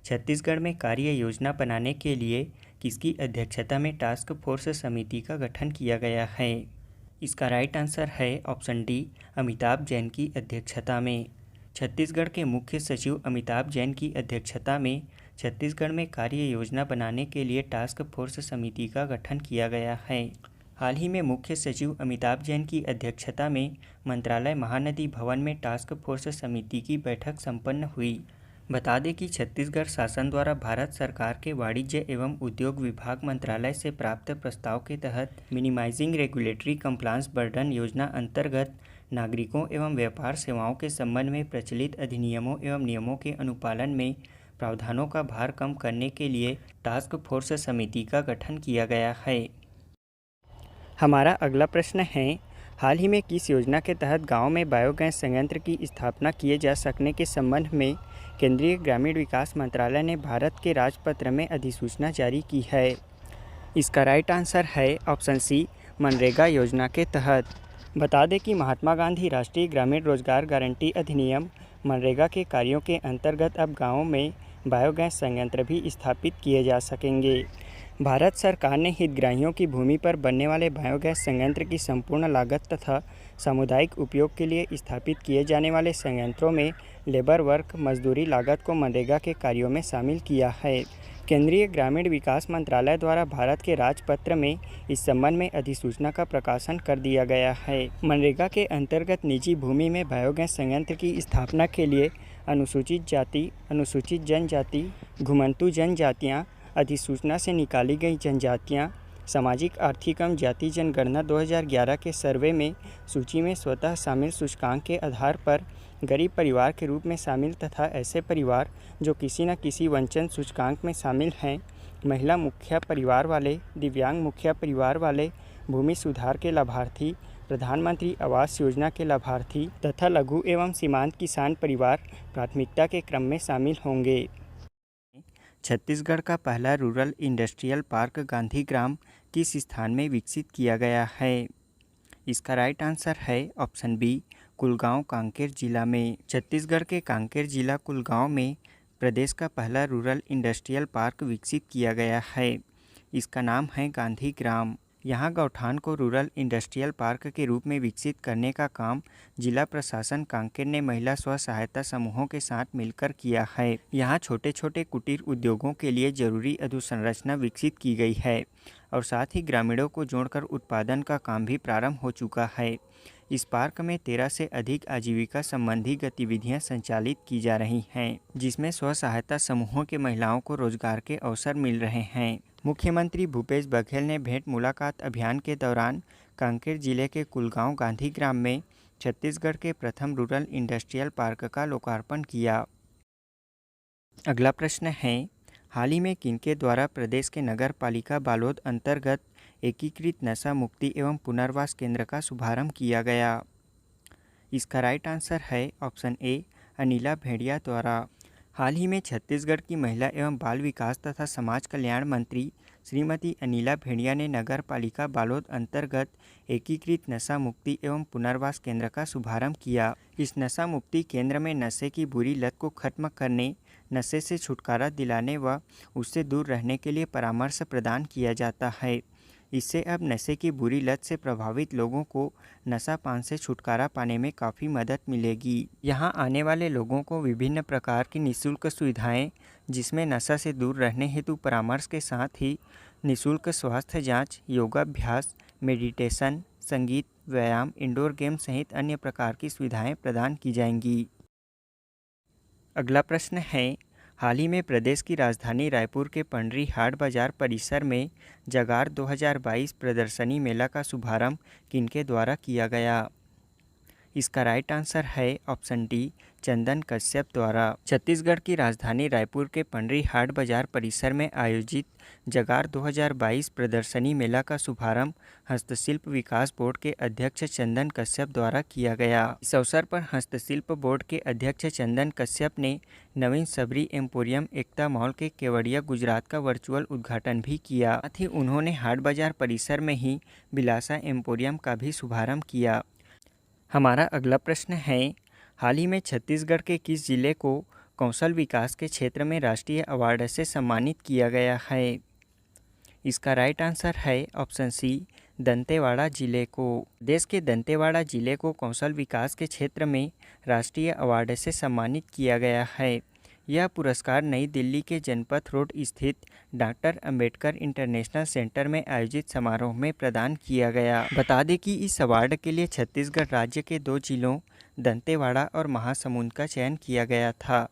छत्तीसगढ़ में कार्य योजना बनाने के लिए किसकी अध्यक्षता में टास्क फोर्स समिति का गठन किया गया है? इसका राइट आंसर है ऑप्शन डी, अमिताभ जैन की अध्यक्षता में। छत्तीसगढ़ के मुख्य सचिव अमिताभ जैन की अध्यक्षता में छत्तीसगढ़ में कार्य योजना बनाने के लिए टास्क फोर्स समिति का गठन किया गया है। हाल ही में मुख्य सचिव अमिताभ जैन की अध्यक्षता में मंत्रालय महानदी भवन में टास्क फोर्स समिति की बैठक संपन्न हुई। बता दें कि छत्तीसगढ़ शासन द्वारा भारत सरकार के वाणिज्य एवं उद्योग विभाग मंत्रालय से प्राप्त प्रस्ताव के तहत मिनिमाइजिंग रेगुलेटरी कंप्लायंस बर्डन योजना अंतर्गत नागरिकों एवं व्यापार सेवाओं के संबंध में प्रचलित अधिनियमों एवं नियमों के अनुपालन में प्रावधानों का भार कम करने के लिए टास्क फोर्स समिति का गठन किया गया है। हमारा अगला प्रश्न है, हाल ही में किस योजना के तहत गांव में बायोगैस संयंत्र की स्थापना किए जा सकने के संबंध में केंद्रीय ग्रामीण विकास मंत्रालय ने भारत के राजपत्र में अधिसूचना जारी की है? इसका राइट आंसर है ऑप्शन सी, मनरेगा योजना के तहत। बता दें कि महात्मा गांधी राष्ट्रीय ग्रामीण रोजगार गारंटी अधिनियम मनरेगा के कार्यों के अंतर्गत अब गाँवों में बायोगैस संयंत्र भी स्थापित किए जा सकेंगे। भारत सरकार ने हितग्राहियों की भूमि पर बनने वाले बायोगैस संयंत्र की संपूर्ण लागत तथा सामुदायिक उपयोग के लिए स्थापित किए जाने वाले संयंत्रों में लेबर वर्क मजदूरी लागत को मनरेगा के कार्यों में शामिल किया है। केंद्रीय ग्रामीण विकास मंत्रालय द्वारा भारत के राजपत्र में इस संबंध में अधिसूचना का प्रकाशन कर दिया गया है। मनरेगा के अंतर्गत निजी भूमि में बायोगैस संयंत्र की स्थापना के लिए अनुसूचित जाति, अनुसूचित जनजाति, घुमंतू जनजातियाँ, अधिसूचना से निकाली गई जनजातियाँ, सामाजिक आर्थिक एवं जाति जनगणना 2011 के सर्वे में सूची में स्वतः शामिल सूचकांक के आधार पर गरीब परिवार के रूप में शामिल तथा ऐसे परिवार जो किसी न किसी वंचन सूचकांक में शामिल हैं, महिला मुखिया परिवार वाले, दिव्यांग मुखिया परिवार वाले, भूमि सुधार के लाभार्थी, प्रधानमंत्री आवास योजना के लाभार्थी तथा लघु एवं सीमांत किसान परिवार प्राथमिकता के क्रम में शामिल होंगे। छत्तीसगढ़ का पहला रूरल इंडस्ट्रियल पार्क गांधीग्राम किस स्थान में विकसित किया गया है? इसका राइट आंसर है ऑप्शन बी, कुलगांव कांकेर जिला में। छत्तीसगढ़ के कांकेर जिला कुलगांव में प्रदेश का पहला रूरल इंडस्ट्रियल पार्क विकसित किया गया है। इसका नाम है गांधीग्राम। यहाँ गौठान को रूरल इंडस्ट्रियल पार्क के रूप में विकसित करने का काम जिला प्रशासन कांकेर ने महिला स्व सहायता समूहों के साथ मिलकर किया है। यहाँ छोटे छोटे कुटीर उद्योगों के लिए जरूरी अधोसंरचना विकसित की गई है और साथ ही ग्रामीणों को जोड़कर उत्पादन का काम भी प्रारंभ हो चुका है। इस पार्क में 13 से अधिक आजीविका संबंधी गतिविधियां संचालित की जा रही हैं, जिसमें स्व सहायता समूहों के महिलाओं को रोजगार के अवसर मिल रहे हैं। मुख्यमंत्री भूपेश बघेल ने भेंट मुलाकात अभियान के दौरान कांकेर जिले के कुलगांव गांधीग्राम में छत्तीसगढ़ के प्रथम रूरल इंडस्ट्रियल पार्क का लोकार्पण किया। अगला प्रश्न है, हाल ही में किनके द्वारा प्रदेश के नगर पालिका बालोद अंतर्गत एकीकृत नशा मुक्ति एवं पुनर्वास केंद्र का शुभारंभ किया गया? इसका राइट आंसर है ऑप्शन ए, अनिला भेड़िया द्वारा। हाल ही में छत्तीसगढ़ की महिला एवं बाल विकास तथा समाज कल्याण मंत्री श्रीमती अनिला भेड़िया ने नगर पालिका बालोद अंतर्गत एकीकृत नशा मुक्ति एवं पुनर्वास केंद्र का शुभारंभ किया। इस नशा मुक्ति केंद्र में नशे की बुरी लत को खत्म करने, नशे से छुटकारा दिलाने व उससे दूर रहने के लिए परामर्श प्रदान किया जाता है। इससे अब नशे की बुरी लत से प्रभावित लोगों को नशा पान से छुटकारा पाने में काफ़ी मदद मिलेगी। यहाँ आने वाले लोगों को विभिन्न प्रकार की निःशुल्क सुविधाएं, जिसमें नशा से दूर रहने हेतु परामर्श के साथ ही निःशुल्क स्वास्थ्य जांच, योगाभ्यास, मेडिटेशन, संगीत, व्यायाम, इंडोर गेम सहित अन्य प्रकार की सुविधाएं प्रदान की जाएंगी। अगला प्रश्न है, हाल ही में प्रदेश की राजधानी रायपुर के पंडरी हाट बाजार परिसर में जगार 2022 प्रदर्शनी मेला का शुभारंभ किनके द्वारा किया गया? इसका राइट आंसर है ऑप्शन डी, चंदन कश्यप द्वारा। छत्तीसगढ़ की राजधानी रायपुर के पंडरी हाट बाजार परिसर में आयोजित जगार 2022 प्रदर्शनी मेला का शुभारंभ हस्तशिल्प विकास बोर्ड के अध्यक्ष चंदन कश्यप द्वारा किया गया। इस अवसर पर हस्तशिल्प बोर्ड के अध्यक्ष चंदन कश्यप ने नवीन सबरी एम्पोरियम एकता मॉल के केवड़िया गुजरात का वर्चुअल उद्घाटन भी किया। साथ ही उन्होंने हाट बाजार परिसर में ही बिलासा एम्पोरियम का भी शुभारंभ किया। हमारा अगला प्रश्न है, हाल ही में छत्तीसगढ़ के किस जिले को कौशल विकास के क्षेत्र में राष्ट्रीय अवार्ड से सम्मानित किया गया है? इसका राइट आंसर है ऑप्शन सी, दंतेवाड़ा जिले को। देश के दंतेवाड़ा जिले को कौशल विकास के क्षेत्र में राष्ट्रीय अवार्ड से सम्मानित किया गया है। यह पुरस्कार नई दिल्ली के जनपथ रोड स्थित डॉक्टर अंबेडकर इंटरनेशनल सेंटर में आयोजित समारोह में प्रदान किया गया। बता दें कि इस अवार्ड के लिए छत्तीसगढ़ राज्य के 2 जिलों दंतेवाड़ा और महासमुंद का चयन किया गया था।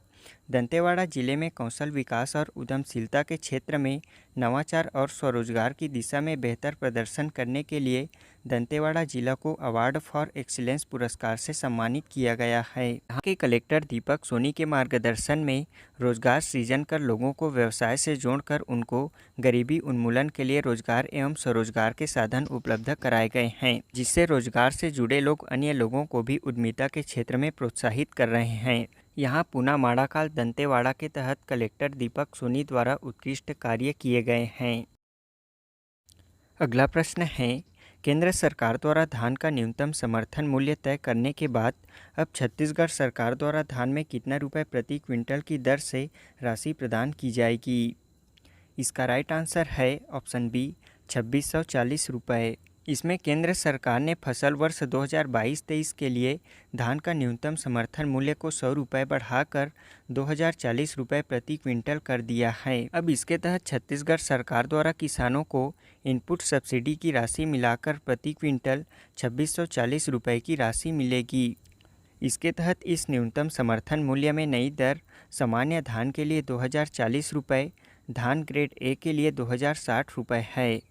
दंतेवाड़ा जिले में कौशल विकास और उद्यमशीलता के क्षेत्र में नवाचार और स्वरोजगार की दिशा में बेहतर प्रदर्शन करने के लिए दंतेवाड़ा जिला को अवार्ड फॉर एक्सीलेंस पुरस्कार से सम्मानित किया गया है। यहाँ के कलेक्टर दीपक सोनी के मार्गदर्शन में रोजगार सृजन कर लोगों को व्यवसाय से जोड़कर उनको गरीबी उन्मूलन के लिए रोजगार एवं स्वरोजगार के साधन उपलब्ध कराए गए हैं, जिससे रोजगार से जुड़े लोग अन्य लोगों को भी उद्यमिता के क्षेत्र में प्रोत्साहित कर रहे हैं। यहाँ पूना माड़ाकाल दंतेवाड़ा के तहत कलेक्टर दीपक सोनी द्वारा उत्कृष्ट कार्य किए गए हैं। अगला प्रश्न है, केंद्र सरकार द्वारा धान का न्यूनतम समर्थन मूल्य तय करने के बाद अब छत्तीसगढ़ सरकार द्वारा धान में कितना रुपये प्रति क्विंटल की दर से राशि प्रदान की जाएगी? इसका राइट आंसर है ऑप्शन बी, 2640 रुपये। इसमें केंद्र सरकार ने फसल वर्ष 2022-23 के लिए धान का न्यूनतम समर्थन मूल्य को 100 रुपये बढ़ाकर 2040 रुपये प्रति क्विंटल कर दिया है। अब इसके तहत छत्तीसगढ़ सरकार द्वारा किसानों को इनपुट सब्सिडी की राशि मिलाकर प्रति क्विंटल 2640 रुपये की राशि मिलेगी। इसके तहत इस न्यूनतम समर्थन मूल्य में नई दर सामान्य धान के लिए 2040 रुपये, धान ग्रेड ए के लिए 2060 रुपये है।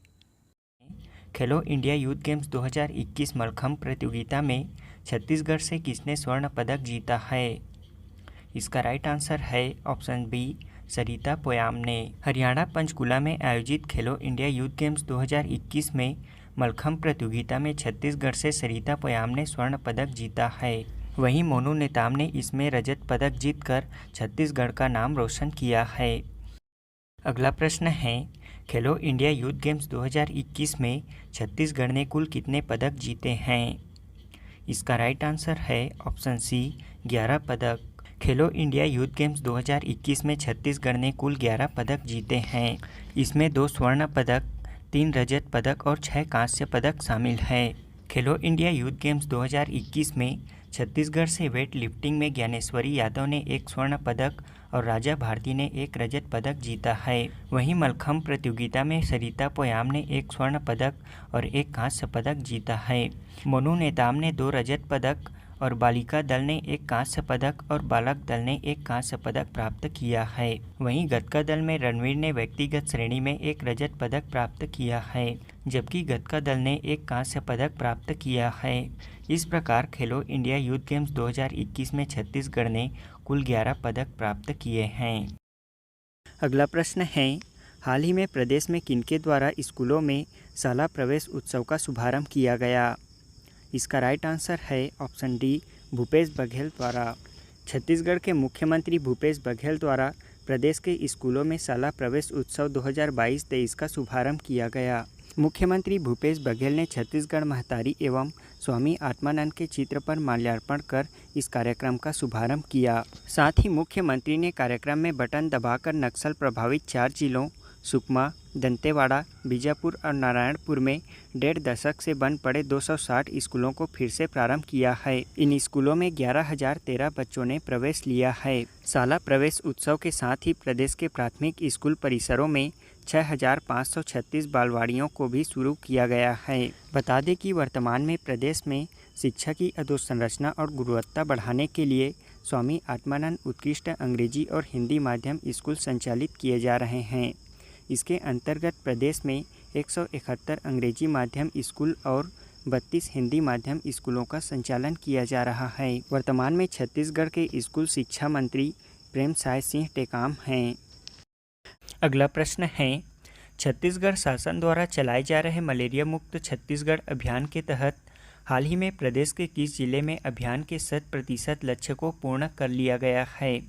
खेलो इंडिया यूथ गेम्स 2021 मलखम्ब प्रतियोगिता में छत्तीसगढ़ से किसने स्वर्ण पदक जीता है? इसका राइट आंसर है ऑप्शन बी, सरिता पोयाम ने। हरियाणा पंचकुला में आयोजित खेलो इंडिया यूथ गेम्स 2021 में मलखम्ब प्रतियोगिता में छत्तीसगढ़ से सरिता पोयाम ने स्वर्ण पदक जीता है। वहीं मोनू नेताम ने इसमें रजत पदक जीतकर छत्तीसगढ़ का नाम रोशन किया है। अगला प्रश्न है, खेलो इंडिया यूथ गेम्स 2021 में छत्तीसगढ़ ने कुल कितने पदक जीते हैं? इसका राइट आंसर है ऑप्शन सी, 11 पदक। खेलो इंडिया यूथ गेम्स 2021 में छत्तीसगढ़ ने कुल 11 पदक जीते हैं। इसमें 2 स्वर्ण पदक, 3 रजत पदक और 6 कांस्य पदक शामिल हैं। खेलो इंडिया यूथ गेम्स 2021 में छत्तीसगढ़ से वेट लिफ्टिंग में ज्ञानेश्वरी यादव ने 1 स्वर्ण पदक और राजा भारती ने 1 रजत पदक जीता है। वहीं मलखम्ब प्रतियोगिता में सरिता पोयाम ने 1 स्वर्ण पदक और 1 कांस्य पदक जीता है। मोनू नेताम ने 2 रजत पदक और बालिका दल ने 1 कांस्य पदक और बालक दल ने 1 कांस्य पदक प्राप्त किया है। वहीं गतका दल में रणवीर ने व्यक्तिगत श्रेणी में 1 रजत पदक प्राप्त किया है, जबकि गतका दल ने 1 कांस्य पदक प्राप्त किया है। इस प्रकार खेलो इंडिया यूथ गेम्स 2021 में छत्तीसगढ़ ने कुल 11 पदक प्राप्त किए हैं। अगला प्रश्न है, हाल ही में प्रदेश में किनके द्वारा स्कूलों में शाला प्रवेश उत्सव का शुभारंभ किया गया? इसका राइट आंसर है ऑप्शन डी, भूपेश बघेल द्वारा। छत्तीसगढ़ के मुख्यमंत्री भूपेश बघेल द्वारा प्रदेश के स्कूलों में शाला प्रवेश उत्सव 2022-23 का शुभारंभ किया गया। मुख्यमंत्री भूपेश बघेल ने छत्तीसगढ़ महतारी एवं स्वामी आत्मानंद के चित्र पर माल्यार्पण कर इस कार्यक्रम का शुभारंभ किया। साथ ही मुख्यमंत्री ने कार्यक्रम में बटन दबाकर नक्सल प्रभावित 4 जिलों सुकमा, दंतेवाड़ा, बीजापुर और नारायणपुर में 1.5 दशक से बंद पड़े 260 स्कूलों को फिर से प्रारंभ किया है। इन स्कूलों में 11,013 बच्चों ने प्रवेश लिया है। शाला प्रवेश उत्सव के साथ ही प्रदेश के प्राथमिक स्कूल परिसरों में 6,536 बालवाड़ियों को भी शुरू किया गया है। बता दें कि वर्तमान में प्रदेश में शिक्षा की अधोसंरचना और गुणवत्ता बढ़ाने के लिए स्वामी आत्मानंद उत्कृष्ट अंग्रेजी और हिंदी माध्यम स्कूल संचालित किए जा रहे हैं। इसके अंतर्गत प्रदेश में 171 अंग्रेजी माध्यम स्कूल और 32 हिंदी माध्यम स्कूलों का संचालन किया जा रहा है। वर्तमान में छत्तीसगढ़ के स्कूल शिक्षा मंत्री प्रेमसाय सिंह टेकाम हैं। अगला प्रश्न है, छत्तीसगढ़ शासन द्वारा चलाए जा रहे मलेरिया मुक्त छत्तीसगढ़ अभियान के तहत हाल ही में प्रदेश के किस जिले में अभियान के 100% लक्ष्य को पूर्ण कर लिया गया है?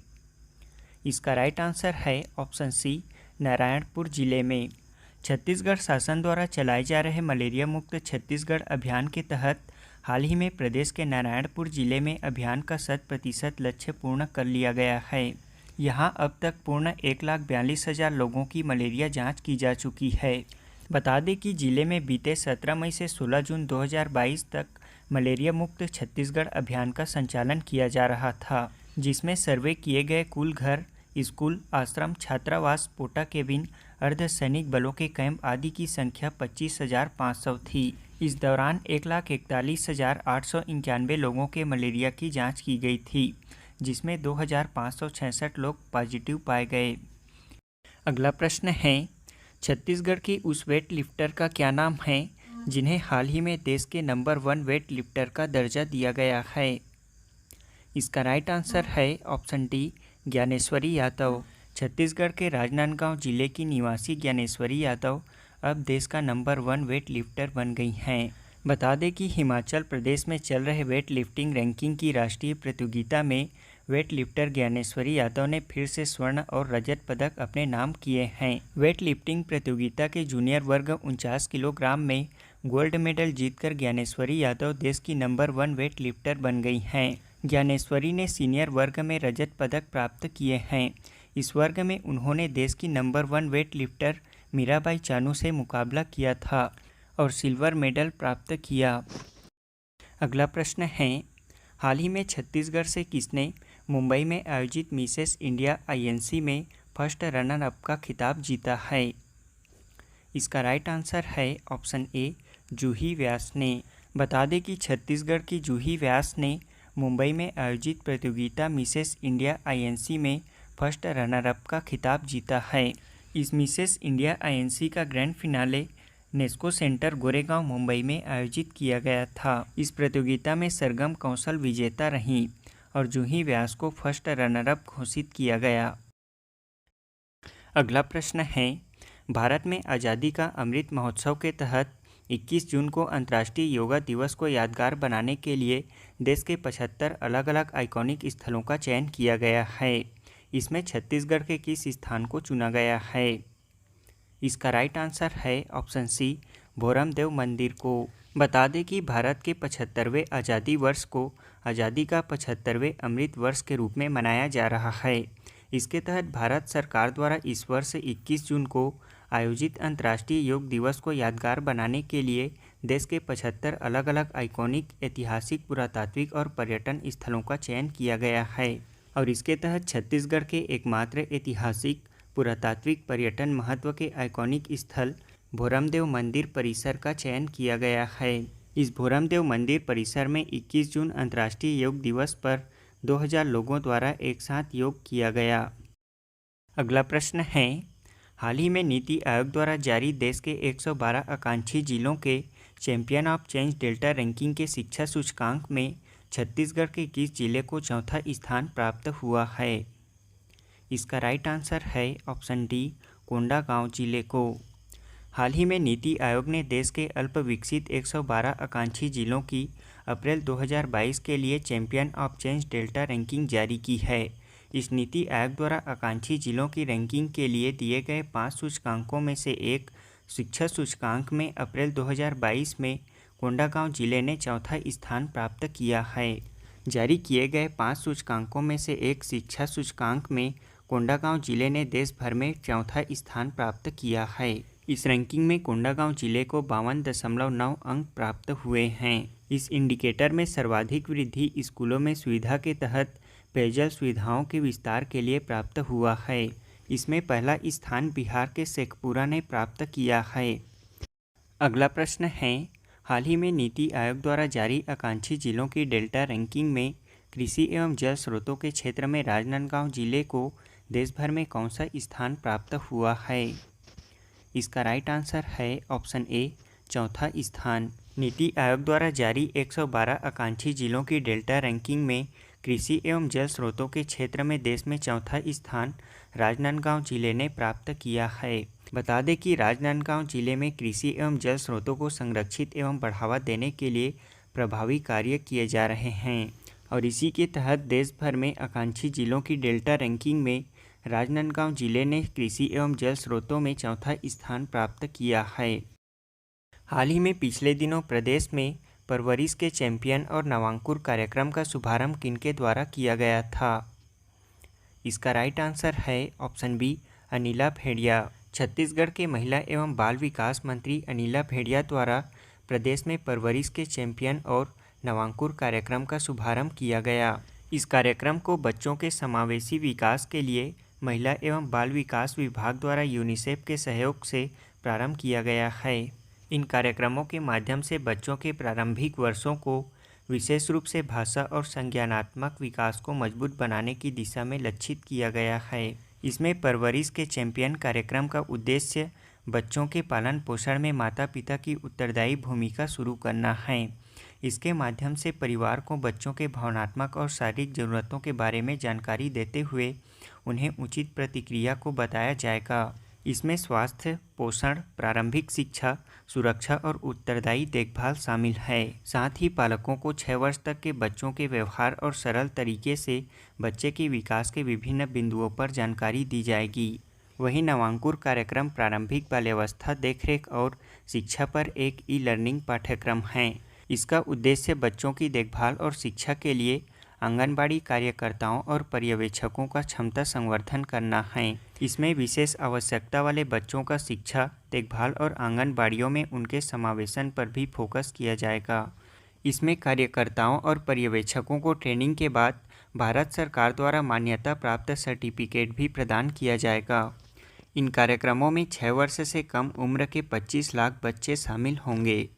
इसका राइट आंसर है ऑप्शन सी, नारायणपुर जिले में। छत्तीसगढ़ शासन द्वारा चलाए जा रहे मलेरिया मुक्त छत्तीसगढ़ अभियान के तहत हाल ही में प्रदेश के नारायणपुर जिले में अभियान का 100% लक्ष्य पूर्ण कर लिया गया है। यहाँ अब तक पूर्ण 1,42,000 लोगों की मलेरिया जांच की जा चुकी है। बता दें कि जिले में बीते 17 मई से 16 जून 2022 तक मलेरिया मुक्त छत्तीसगढ़ अभियान का संचालन किया जा रहा था, जिसमें सर्वे किए गए कुल घर, स्कूल, आश्रम, छात्रावास, पोटा केबिन, अर्धसैनिक बलों के कैंप आदि की संख्या 25,500 थी। इस दौरान 1,41,891 लोगों के मलेरिया की जांच की गई थी, जिसमें 2,566 लोग पॉजिटिव पाए गए। अगला प्रश्न है, छत्तीसगढ़ की उस वेट लिफ्टर का क्या नाम है जिन्हें हाल ही में देश के नंबर 1 वेट लिफ्टर का दर्जा दिया गया है? इसका राइट आंसर है ऑप्शन डी, ज्ञानेश्वरी यादव। छत्तीसगढ़ के राजनांदगांव जिले की निवासी ज्ञानेश्वरी यादव अब देश का नंबर 1 वेट लिफ्टर बन गई हैं। बता दें कि हिमाचल प्रदेश में चल रहे वेट लिफ्टिंग रैंकिंग की राष्ट्रीय प्रतियोगिता में वेट लिफ्टर ज्ञानेश्वरी यादव ने फिर से स्वर्ण और रजत पदक अपने नाम किए हैं। वेट लिफ्टिंग प्रतियोगिता के जूनियर वर्ग 49 किलोग्राम में गोल्ड मेडल जीतकर ज्ञानेश्वरी यादव देश की नंबर 1 वेट लिफ्टर बन गई हैं। ज्ञानेश्वरी ने सीनियर वर्ग में रजत पदक प्राप्त किए हैं। इस वर्ग में उन्होंने देश की number 1 weight lifter Mirabai Chanu से मुकाबला किया था और सिल्वर मेडल प्राप्त किया। अगला प्रश्न है, हाल ही में छत्तीसगढ़ से किसने मुंबई में आयोजित मिसेस इंडिया INC में फर्स्ट रनर अप का खिताब जीता है? इसका राइट आंसर है ऑप्शन ए, जूही व्यास ने। बता दें कि छत्तीसगढ़ की जूही व्यास ने मुंबई में आयोजित प्रतियोगिता मिसेस इंडिया INC में फर्स्ट रनर अप का खिताब जीता है। इस मिसेस इंडिया INC का grand finale Nesco centre Goregaon Mumbai में आयोजित किया गया था। इस प्रतियोगिता में सरगम कौशल विजेता रहीं और जूही व्यास को फर्स्ट रनर अप घोषित किया गया। अगला प्रश्न है, भारत में आज़ादी का अमृत महोत्सव के तहत 21 जून को अंतर्राष्ट्रीय योगा दिवस को यादगार बनाने के लिए देश के 75 अलग अलग आइकॉनिक स्थलों का चयन किया गया है। इसमें छत्तीसगढ़ के किस स्थान को चुना गया है? इसका राइट आंसर है ऑप्शन सी, भोरमदेव मंदिर को। बता दें कि भारत के 75वें आज़ादी वर्ष को आज़ादी का 75वें अमृत वर्ष के रूप में मनाया जा रहा है। इसके तहत भारत सरकार द्वारा इस वर्ष 21 जून को आयोजित अंतर्राष्ट्रीय योग दिवस को यादगार बनाने के लिए देश के 75 अलग अलग आइकॉनिक ऐतिहासिक, पुरातात्विक और पर्यटन स्थलों का चयन किया गया है और इसके तहत छत्तीसगढ़ के एकमात्र ऐतिहासिक, पुरातात्विक, पर्यटन महत्व के आइकॉनिक स्थल भोरमदेव मंदिर परिसर का चयन किया गया है। इस भोरमदेव मंदिर परिसर में 21 जून अंतर्राष्ट्रीय योग दिवस पर 2000 लोगों द्वारा एक साथ योग किया गया। अगला प्रश्न है, हाल ही में नीति आयोग द्वारा जारी देश के 112 आकांक्षी जिलों के champion of change delta ranking के शिक्षा सूचकांक में छत्तीसगढ़ के किस जिले को चौथा स्थान प्राप्त हुआ है? इसका राइट आंसर है ऑप्शन डी, कोंडागांव जिले को। हाल ही में नीति आयोग ने देश के अल्प विकसित 112 आकांक्षी जिलों की अप्रैल 2022 के लिए champion of change delta ranking जारी की है। इस नीति आयोग द्वारा आकांक्षी जिलों की रैंकिंग के लिए दिए गए 5 सूचकांकों में से एक शिक्षा सूचकांक में अप्रैल 2022 में कोंडागांव जिले ने चौथा स्थान प्राप्त किया है। जारी किए गए 5 सूचकांकों में से एक शिक्षा सूचकांक में कोंडागांव जिले ने देश भर में चौथा स्थान प्राप्त किया है। इस रैंकिंग में कोंडागांव जिले को 52.9 अंक प्राप्त हुए हैं। इस इंडिकेटर में सर्वाधिक वृद्धि स्कूलों में सुविधा के तहत पेयजल सुविधाओं के विस्तार के लिए प्राप्त हुआ है। इसमें पहला स्थान बिहार के शेखपुरा ने प्राप्त किया है। अगला प्रश्न है, हाल ही में नीति आयोग द्वारा जारी आकांक्षी जिलों की डेल्टा रैंकिंग में कृषि एवं जल स्रोतों के क्षेत्र में राजनांदगांव जिले को देश भर में कौन सा स्थान प्राप्त हुआ है? इसका राइट आंसर है ऑप्शन ए, चौथा स्थान। नीति आयोग द्वारा जारी 112 आकांक्षी जिलों की डेल्टा रैंकिंग में कृषि एवं जल स्रोतों के क्षेत्र में देश में चौथा स्थान राजनांदगांव जिले ने प्राप्त किया है। बता दें कि राजनांदगांव जिले में कृषि एवं जल स्रोतों को संरक्षित एवं बढ़ावा देने के लिए प्रभावी कार्य किए जा रहे हैं और इसी के तहत देश भर में आकांक्षी जिलों की डेल्टा रैंकिंग में राजनांदगांव जिले ने कृषि एवं जल स्रोतों में चौथा स्थान प्राप्त किया है। हाल ही में पिछले दिनों प्रदेश में परवरिश के चैंपियन और नवांकुर कार्यक्रम का शुभारंभ किनके द्वारा किया गया था? इसका राइट आंसर है ऑप्शन बी, अनिला भेड़िया। छत्तीसगढ़ के महिला एवं बाल विकास मंत्री अनिला भेड़िया द्वारा प्रदेश में परवरिश के चैंपियन और नवांकुर कार्यक्रम का शुभारंभ किया गया। इस कार्यक्रम को बच्चों के समावेशी विकास के लिए महिला एवं बाल विकास विभाग द्वारा यूनिसेफ के सहयोग से प्रारंभ किया गया है। इन कार्यक्रमों के माध्यम से बच्चों के प्रारंभिक वर्षों को विशेष रूप से भाषा और संज्ञानात्मक विकास को मजबूत बनाने की दिशा में लक्षित किया गया है। इसमें परवरिश के चैंपियन कार्यक्रम का उद्देश्य बच्चों के पालन पोषण में माता पिता की उत्तरदायी भूमिका शुरू करना है। इसके माध्यम से परिवार को बच्चों के भावनात्मक और शारीरिक ज़रूरतों के बारे में जानकारी देते हुए उन्हें उचित प्रतिक्रिया को बताया जाएगा। इसमें स्वास्थ्य, पोषण, प्रारंभिक शिक्षा, सुरक्षा और उत्तरदायी देखभाल शामिल है। साथ ही पालकों को 6 वर्ष तक के बच्चों के व्यवहार और सरल तरीके से बच्चे के विकास के विभिन्न बिंदुओं पर जानकारी दी जाएगी। वहीं नवांकुर कार्यक्रम प्रारंभिक बाल्यावस्था देखरेख और शिक्षा पर एक ई-लर्निंग पाठ्यक्रम है। इसका उद्देश्य बच्चों की देखभाल और शिक्षा के लिए आंगनबाड़ी कार्यकर्ताओं और पर्यवेक्षकों का क्षमता संवर्धन करना है। इसमें विशेष आवश्यकता वाले बच्चों का शिक्षा, देखभाल और आंगनबाड़ियों में उनके समावेशन पर भी फोकस किया जाएगा। इसमें कार्यकर्ताओं और पर्यवेक्षकों को ट्रेनिंग के बाद भारत सरकार द्वारा मान्यता प्राप्त सर्टिफिकेट भी प्रदान किया जाएगा। इन कार्यक्रमों में 6 वर्ष से कम उम्र के 25 लाख बच्चे शामिल होंगे।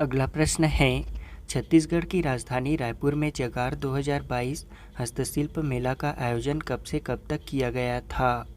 अगला प्रश्न है, छत्तीसगढ़ की राजधानी रायपुर में जगार 2022 हस्तशिल्प मेला का आयोजन कब से कब तक किया गया था?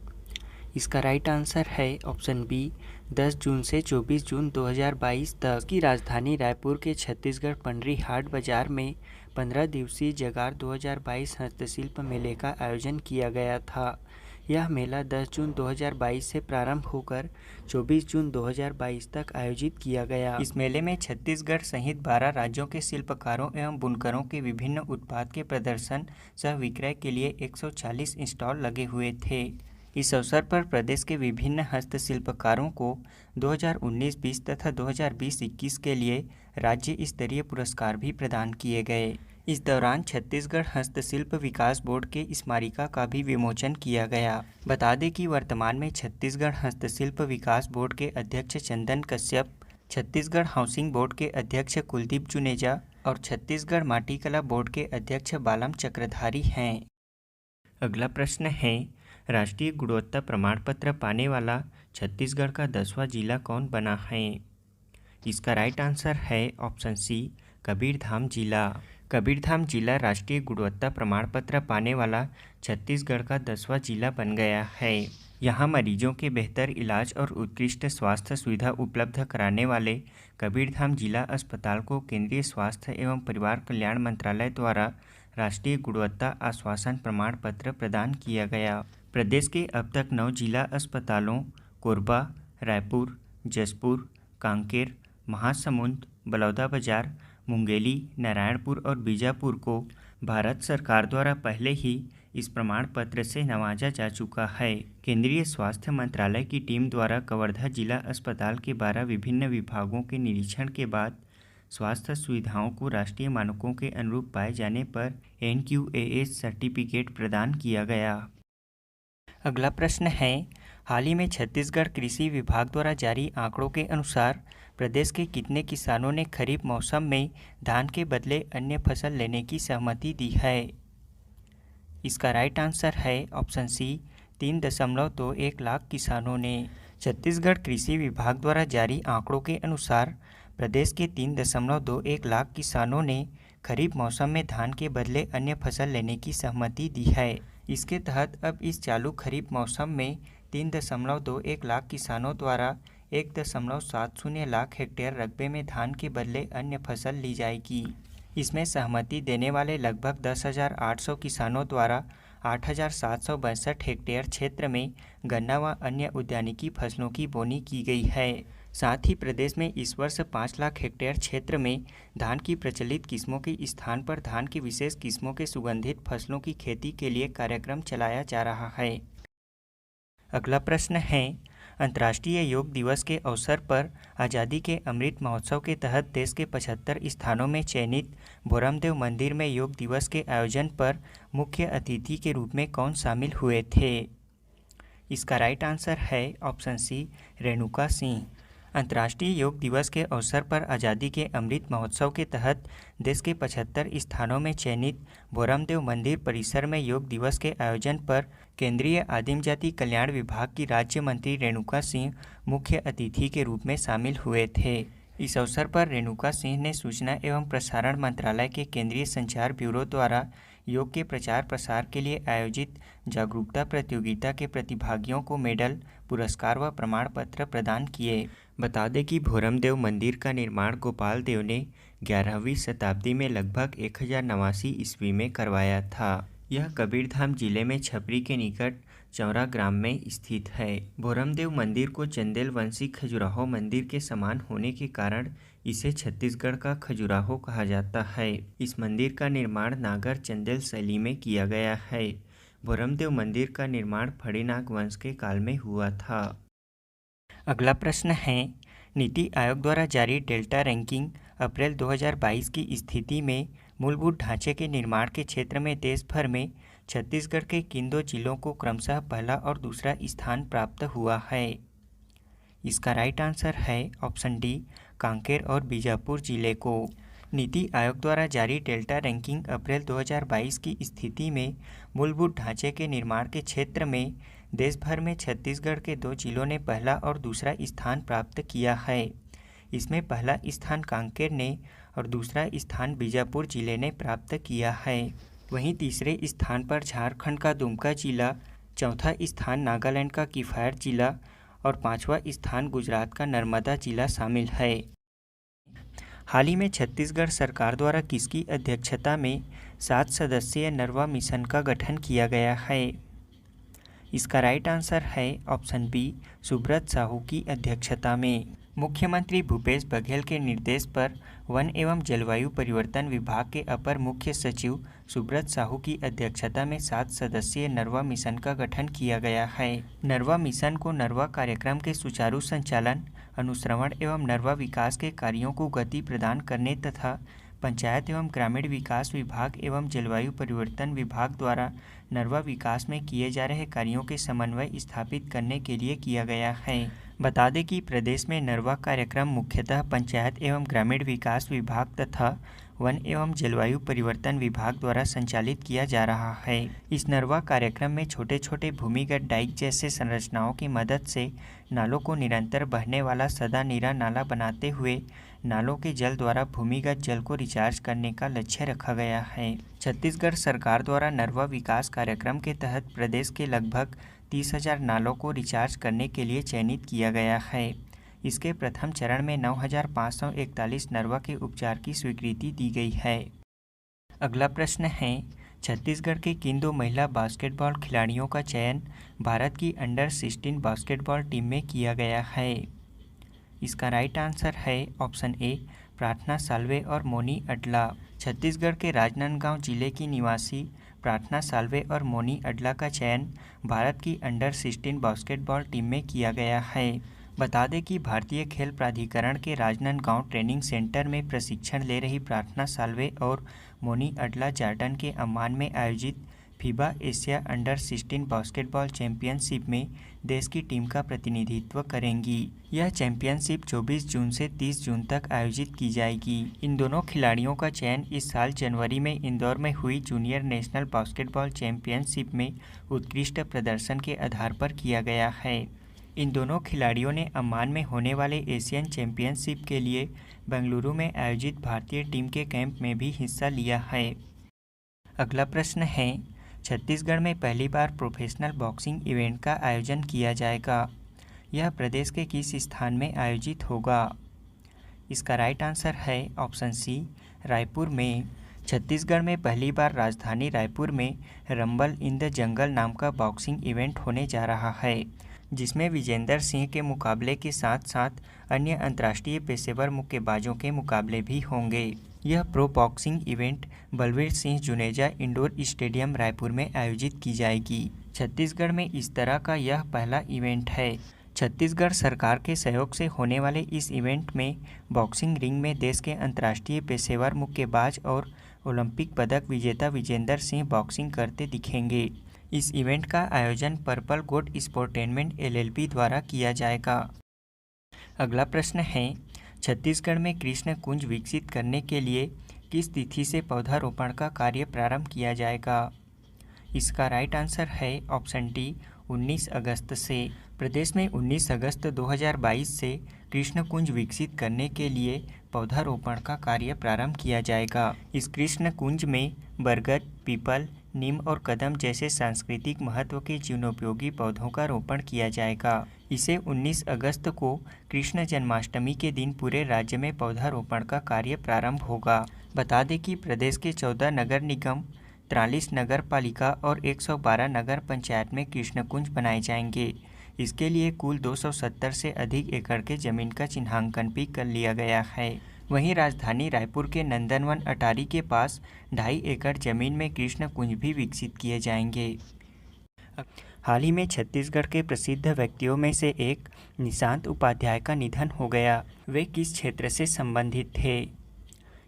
इसका राइट आंसर है ऑप्शन बी, 10 जून से 24 जून 2022 तक। की राजधानी रायपुर के छत्तीसगढ़ पंडरी हाट बाजार में 15 दिवसीय जगार 2022 हस्तशिल्प मेले का आयोजन किया गया था। यह मेला 10 जून 2022 से प्रारंभ होकर 24 जून 2022 तक आयोजित किया गया। इस मेले में छत्तीसगढ़ सहित 12 राज्यों के शिल्पकारों एवं बुनकरों के विभिन्न उत्पाद के प्रदर्शन सह विक्रय के लिए 140 स्टॉल लगे हुए थे। इस अवसर पर प्रदेश के विभिन्न हस्तशिल्पकारों को 2019-20 तथा 2020-21 के लिए राज्य स्तरीय पुरस्कार भी प्रदान किए गए। इस दौरान छत्तीसगढ़ हस्तशिल्प विकास बोर्ड के स्मारिका का भी विमोचन किया गया। बता दें कि वर्तमान में छत्तीसगढ़ हस्तशिल्प विकास बोर्ड के अध्यक्ष चंदन कश्यप, छत्तीसगढ़ हाउसिंग बोर्ड के अध्यक्ष कुलदीप जुनेजा और छत्तीसगढ़ माटीकला बोर्ड के अध्यक्ष बालम चक्रधारी हैं। अगला प्रश्न है, राष्ट्रीय गुणवत्ता प्रमाण पत्र पाने वाला छत्तीसगढ़ का 10वां जिला कौन बना है? इसका राइट आंसर है ऑप्शन सी, कबीरधाम जिला। कबीरधाम जिला राष्ट्रीय गुणवत्ता प्रमाण पत्र पाने वाला छत्तीसगढ़ का 10वां जिला बन गया है। यहाँ मरीजों के बेहतर इलाज और उत्कृष्ट स्वास्थ्य सुविधा उपलब्ध कराने वाले कबीरधाम जिला अस्पताल को केंद्रीय स्वास्थ्य एवं परिवार कल्याण मंत्रालय द्वारा राष्ट्रीय गुणवत्ता आश्वासन प्रमाण पत्र प्रदान किया गया। प्रदेश के अब तक 9 जिला अस्पतालों कोरबा, रायपुर, जशपुर, कांकेर, महासमुंद, बलौदाबाजार, मुंगेली, नारायणपुर और बीजापुर को भारत सरकार द्वारा पहले ही इस प्रमाण पत्र से नवाजा जा चुका है। केंद्रीय स्वास्थ्य मंत्रालय की टीम द्वारा कवर्धा जिला अस्पताल के 12 विभिन्न विभागों के निरीक्षण के बाद स्वास्थ्य सुविधाओं को राष्ट्रीय मानकों के अनुरूप पाए जाने पर NQAS सर्टिफिकेट प्रदान किया गया। अगला प्रश्न है, हाल ही में छत्तीसगढ़ कृषि विभाग द्वारा जारी आंकड़ों के अनुसार प्रदेश के कितने किसानों ने खरीफ मौसम में धान के बदले अन्य फसल लेने की सहमति दी है? इसका राइट आंसर है ऑप्शन सी, 3.21 लाख किसानों ने। छत्तीसगढ़ कृषि विभाग द्वारा जारी आंकड़ों के अनुसार प्रदेश के 3.21 लाख किसानों ने खरीफ मौसम में धान के बदले अन्य फसल लेने की सहमति दी है। इसके तहत अब इस चालू खरीफ मौसम में 3.21 लाख किसानों द्वारा 1.70 लाख हेक्टेयर रकबे में धान के बदले अन्य फसल ली जाएगी। इसमें सहमति देने वाले लगभग 10,800 किसानों द्वारा 8,762 हेक्टेयर क्षेत्र में गन्ना व अन्य उद्यानिकी फसलों की बोनी की गई है। साथ ही प्रदेश में इस वर्ष 5 लाख हेक्टेयर क्षेत्र में धान की प्रचलित किस्मों के स्थान पर धान की विशेष किस्मों के सुगंधित फसलों की खेती के लिए कार्यक्रम चलाया जा रहा है। अगला प्रश्न है, अंतर्राष्ट्रीय योग दिवस के अवसर पर आज़ादी के अमृत महोत्सव के तहत देश के 75 स्थानों में चयनित भोरमदेव मंदिर में योग दिवस के आयोजन पर मुख्य अतिथि के रूप में कौन शामिल हुए थे? इसका राइट आंसर है ऑप्शन सी, रेणुका सिंह। अंतर्राष्ट्रीय योग दिवस के अवसर पर आज़ादी के अमृत महोत्सव के तहत देश के 75 स्थानों में चयनित भोरमदेव मंदिर परिसर में योग दिवस के आयोजन पर केंद्रीय आदिम जाति कल्याण विभाग की राज्य मंत्री रेणुका सिंह मुख्य अतिथि के रूप में शामिल हुए थे। इस अवसर पर रेणुका सिंह ने सूचना एवं प्रसारण मंत्रालय के केंद्रीय संचार ब्यूरो द्वारा योग के प्रचार प्रसार के लिए आयोजित जागरूकता प्रतियोगिता के प्रतिभागियों को मेडल, पुरस्कार व प्रमाण पत्र प्रदान किए। बता दें कि भोरमदेव मंदिर का निर्माण गोपाल देव ने 11वीं शताब्दी में लगभग 1089 ईस्वी में करवाया था। यह कबीरधाम जिले में छपरी के निकट चौरा ग्राम में स्थित है। भोरमदेव मंदिर को चंदेल वंशी खजुराहो मंदिर के समान होने के कारण इसे छत्तीसगढ़ का खजुराहो कहा जाता है। इस मंदिर का निर्माण नागर चंदेल शैली में किया गया है। भोरमदेव मंदिर का निर्माण फड़ीनाग वंश के काल में हुआ था। अगला प्रश्न है, नीति आयोग द्वारा जारी डेल्टा रैंकिंग अप्रैल 2022 की स्थिति में मूलभूत ढांचे के निर्माण के क्षेत्र में देश भर में छत्तीसगढ़ के किन 2 जिलों को क्रमशः पहला और दूसरा स्थान प्राप्त हुआ है? इसका राइट आंसर है ऑप्शन डी, कांकेर और बीजापुर जिले को। नीति आयोग द्वारा जारी डेल्टा रैंकिंग अप्रैल 2022 की स्थिति में मूलभूत ढांचे के निर्माण के क्षेत्र में देश भर में छत्तीसगढ़ के 2 जिलों ने पहला और दूसरा स्थान प्राप्त किया है। इसमें पहला स्थान कांकेर ने और दूसरा स्थान बीजापुर जिले ने प्राप्त किया है। वहीं तीसरे स्थान पर झारखंड का दुमका जिला, चौथा स्थान नागालैंड का किफायर जिला और 5वां स्थान गुजरात का नर्मदा जिला शामिल है। हाल ही में छत्तीसगढ़ सरकार द्वारा किसकी अध्यक्षता में 7 सदस्यीय नरवा मिशन का गठन किया गया है? इसका राइट आंसर है ऑप्शन बी, सुब्रत साहू की अध्यक्षता में। मुख्यमंत्री भूपेश बघेल के निर्देश पर वन एवं जलवायु परिवर्तन विभाग के अपर मुख्य सचिव सुब्रत साहू की अध्यक्षता में 7 सदस्यीय नरवा मिशन का गठन किया गया है। नरवा मिशन को नरवा कार्यक्रम के सुचारू संचालन, अनुश्रवण एवं नरवा विकास के कार्यों को गति प्रदान करने तथा पंचायत एवं ग्रामीण विकास विभाग एवं जलवायु परिवर्तन विभाग द्वारा नरवा विकास में किए जा रहे कार्यों के समन्वय स्थापित करने के लिए किया गया है। बता दें कि प्रदेश में नरवा कार्यक्रम मुख्यतः पंचायत एवं ग्रामीण विकास विभाग तथा वन एवं जलवायु परिवर्तन विभाग द्वारा संचालित किया जा रहा है। इस नरवा कार्यक्रम में छोटे छोटे भूमिगत डाइक जैसे संरचनाओं की मदद से नालों को निरंतर बहने वाला सदा नीरा नाला बनाते हुए नालों के जल द्वारा भूमिगत जल को रिचार्ज करने का लक्ष्य रखा गया है। छत्तीसगढ़ सरकार द्वारा नरवा विकास कार्यक्रम के तहत प्रदेश के लगभग 30,000 नालों को रिचार्ज करने के लिए चयनित किया गया है। इसके प्रथम चरण में 9,541 नरवा के उपचार की स्वीकृति दी गई है। अगला प्रश्न है, छत्तीसगढ़ के किन 2 महिला बास्केटबॉल खिलाड़ियों का चयन भारत की अंडर 16 बास्केटबॉल टीम में किया गया है? इसका राइट आंसर है ऑप्शन ए, प्रार्थना साल्वे और मोनी अडला। छत्तीसगढ़ के राजनांदगांव जिले की निवासी प्रार्थना साल्वे और मोनी अडला का चयन भारत की अंडर 16 बास्केटबॉल टीम में किया गया है। बता दें कि भारतीय खेल प्राधिकरण के राजनांदगांव ट्रेनिंग सेंटर में प्रशिक्षण ले रही प्रार्थना साल्वे और मोनी अडला जार्डन के अम्मान में आयोजित FIBA Asia under 16 basketball championship में देश की टीम का प्रतिनिधित्व करेंगी। यह चैंपियनशिप 24 जून से 30 जून तक आयोजित की जाएगी। इन दोनों खिलाड़ियों का चयन इस साल जनवरी में इंदौर में हुई जूनियर नेशनल बास्केटबॉल चैंपियनशिप में उत्कृष्ट प्रदर्शन के आधार पर किया गया है। इन दोनों खिलाड़ियों ने अम्मान में होने वाले एशियन चैंपियनशिप के लिए बेंगलुरु में आयोजित भारतीय टीम के कैंप में भी हिस्सा लिया है। अगला प्रश्न है, छत्तीसगढ़ में पहली बार प्रोफेशनल बॉक्सिंग इवेंट का आयोजन किया जाएगा। यह प्रदेश के किस स्थान में आयोजित होगा? इसका राइट आंसर है ऑप्शन सी, रायपुर में। छत्तीसगढ़ में पहली बार राजधानी रायपुर में रंबल इन द जंगल नाम का बॉक्सिंग इवेंट होने जा रहा है, जिसमें विजेंदर सिंह के मुकाबले के साथ साथ अन्य अंतर्राष्ट्रीय पेशेवर मुक्केबाजों के मुकाबले भी होंगे। यह pro boxing event Balvir Singh Juneja indoor stadium Raipur में आयोजित की जाएगी। छत्तीसगढ़ में इस तरह का यह पहला इवेंट है। छत्तीसगढ़ सरकार के सहयोग से होने वाले इस इवेंट में बॉक्सिंग रिंग में देश के अंतर्राष्ट्रीय पेशेवर मुक्केबाज और ओलंपिक पदक विजेता विजेंदर सिंह बॉक्सिंग करते दिखेंगे। इस इवेंट का आयोजन पर्पल गोट स्पोर्टेनमेंट LLP द्वारा किया जाएगा। अगला प्रश्न है, छत्तीसगढ़ में कृष्ण कुंज विकसित करने के लिए किस तिथि से पौधारोपण का कार्य प्रारंभ किया जाएगा? इसका राइट आंसर है ऑप्शन डी, 19 अगस्त से। प्रदेश में 19 अगस्त 2022 से कृष्ण कुंज विकसित करने के लिए पौधारोपण का कार्य प्रारंभ किया जाएगा। इस कृष्ण कुंज में बरगद, पीपल, नीम और कदम जैसे सांस्कृतिक महत्व के जीवनोपयोगी पौधों का रोपण किया जाएगा। इसे 19 अगस्त को कृष्ण जन्माष्टमी के दिन पूरे राज्य में पौधारोपण का कार्य प्रारंभ होगा। बता दें कि प्रदेश के 14 नगर निगम, 43 नगर पालिका और 112 नगर पंचायत में कृष्ण कुंज बनाए जाएंगे। इसके लिए कुल 270 से अधिक एकड़ के जमीन का चिन्हांकन भी कर लिया गया है। वहीं राजधानी रायपुर के नंदनवन अटारी के पास 2.5 एकड़ जमीन में कृष्ण कुंज भी विकसित किए जाएंगे। हाल ही में छत्तीसगढ़ के प्रसिद्ध व्यक्तियों में से एक निशांत उपाध्याय का निधन हो गया। वे किस क्षेत्र से संबंधित थे?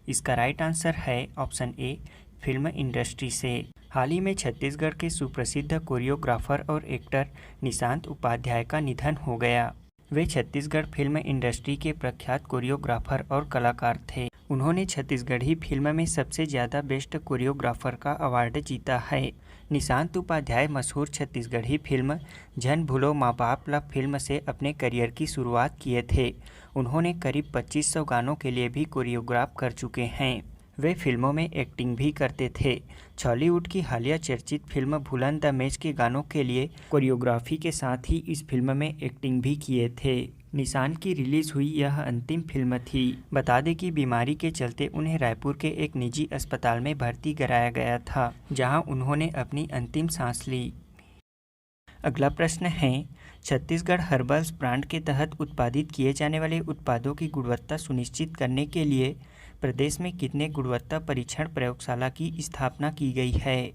इसका राइट आंसर है ऑप्शन ए, फिल्म इंडस्ट्री से। हाल ही में छत्तीसगढ़ के सुप्रसिद्ध कोरियोग्राफर और एक्टर निशांत उपाध्याय का निधन हो गया। वे छत्तीसगढ़ फिल्म इंडस्ट्री के प्रख्यात कोरियोग्राफर और कलाकार थे। उन्होंने छत्तीसगढ़ी फिल्म में सबसे ज़्यादा बेस्ट कोरियोग्राफर का अवार्ड जीता है। निशांत उपाध्याय मशहूर छत्तीसगढ़ी फिल्म झन भूलो माँ बाप ला फिल्म से अपने करियर की शुरुआत किए थे। उन्होंने करीब 2500 गानों के लिए भी कोरियोग्राफ कर चुके हैं। वे फिल्मों में एक्टिंग भी करते थे। बॉलीवुड की हालिया चर्चित फिल्म भूलन द मैच के गानों के लिए कोरियोग्राफी के साथ ही इस फिल्म में एक्टिंग भी किए थे। निशान की रिलीज हुई यह अंतिम फिल्म थी। बता दें कि बीमारी के चलते उन्हें रायपुर के एक निजी अस्पताल में भर्ती कराया गया था, जहां उन्होंने अपनी अंतिम सांस ली। अगला प्रश्न है, छत्तीसगढ़ हर्बल्स ब्रांड के तहत उत्पादित किए जाने वाले उत्पादों की गुणवत्ता सुनिश्चित करने के लिए प्रदेश में कितने गुणवत्ता परीक्षण प्रयोगशाला की स्थापना की गई है?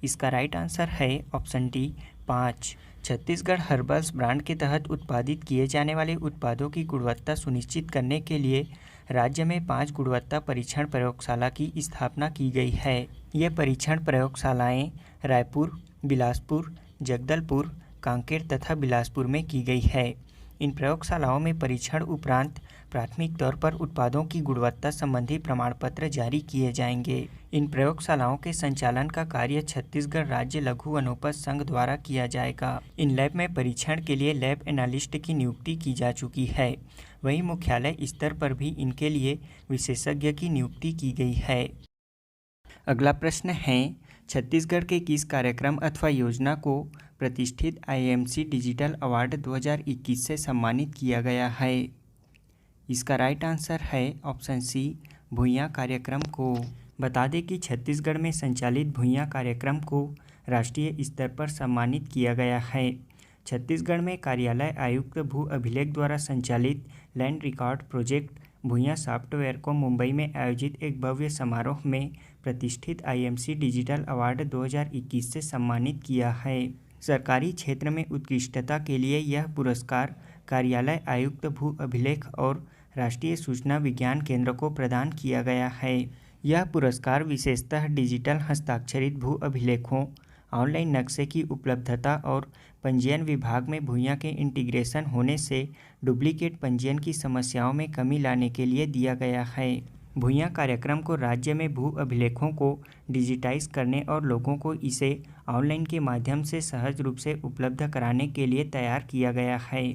इसका राइट आंसर है option D, 5। Chhattisgarh herbals brand के तहत उत्पादित किए जाने वाले उत्पादों की गुणवत्ता सुनिश्चित करने के लिए राज्य में 5 गुणवत्ता परीक्षण प्रयोगशाला की स्थापना की गई है। ये परीक्षण प्रयोगशालाएँ रायपुर, बिलासपुर, जगदलपुर, कांकेर तथा बिलासपुर में की गई है। इन प्रयोगशालाओं में परीक्षण उपरांत प्राथमिक तौर पर उत्पादों की गुणवत्ता संबंधी प्रमाण पत्र जारी किए जाएंगे। इन प्रयोगशालाओं के संचालन का कार्य छत्तीसगढ़ राज्य लघु वनोपज संघ द्वारा किया जाएगा। इन लैब में परीक्षण के लिए लैब एनालिस्ट की नियुक्ति की जा चुकी है। वहीं मुख्यालय स्तर पर भी इनके लिए विशेषज्ञ की नियुक्ति की गई है। अगला प्रश्न है, छत्तीसगढ़ के किस कार्यक्रम अथवा योजना को प्रतिष्ठित IMC डिजिटल अवार्ड 2021 से सम्मानित किया गया है? इसका राइट आंसर है ऑप्शन सी, भुइयां कार्यक्रम को। बता दें कि छत्तीसगढ़ में संचालित भुइयां कार्यक्रम को राष्ट्रीय स्तर पर सम्मानित किया गया है। छत्तीसगढ़ में कार्यालय आयुक्त भू अभिलेख द्वारा संचालित land record project Bhuiyan software को मुंबई में आयोजित एक भव्य समारोह में प्रतिष्ठित IMC डिजिटल अवार्ड 2021 से सम्मानित किया है। सरकारी क्षेत्र में उत्कृष्टता के लिए यह पुरस्कार कार्यालय आयुक्त भू अभिलेख और राष्ट्रीय सूचना विज्ञान केंद्र को प्रदान किया गया है। यह पुरस्कार विशेषतः डिजिटल हस्ताक्षरित भू अभिलेखों, ऑनलाइन नक्शे की उपलब्धता और पंजीयन विभाग में भूइयां के इंटीग्रेशन होने से डुप्लीकेट पंजीयन की समस्याओं में कमी लाने के लिए दिया गया है। भूइयां कार्यक्रम को राज्य में भू अभिलेखों को डिजिटाइज करने और लोगों को इसे ऑनलाइन के माध्यम से सहज रूप से उपलब्ध कराने के लिए तैयार किया गया है।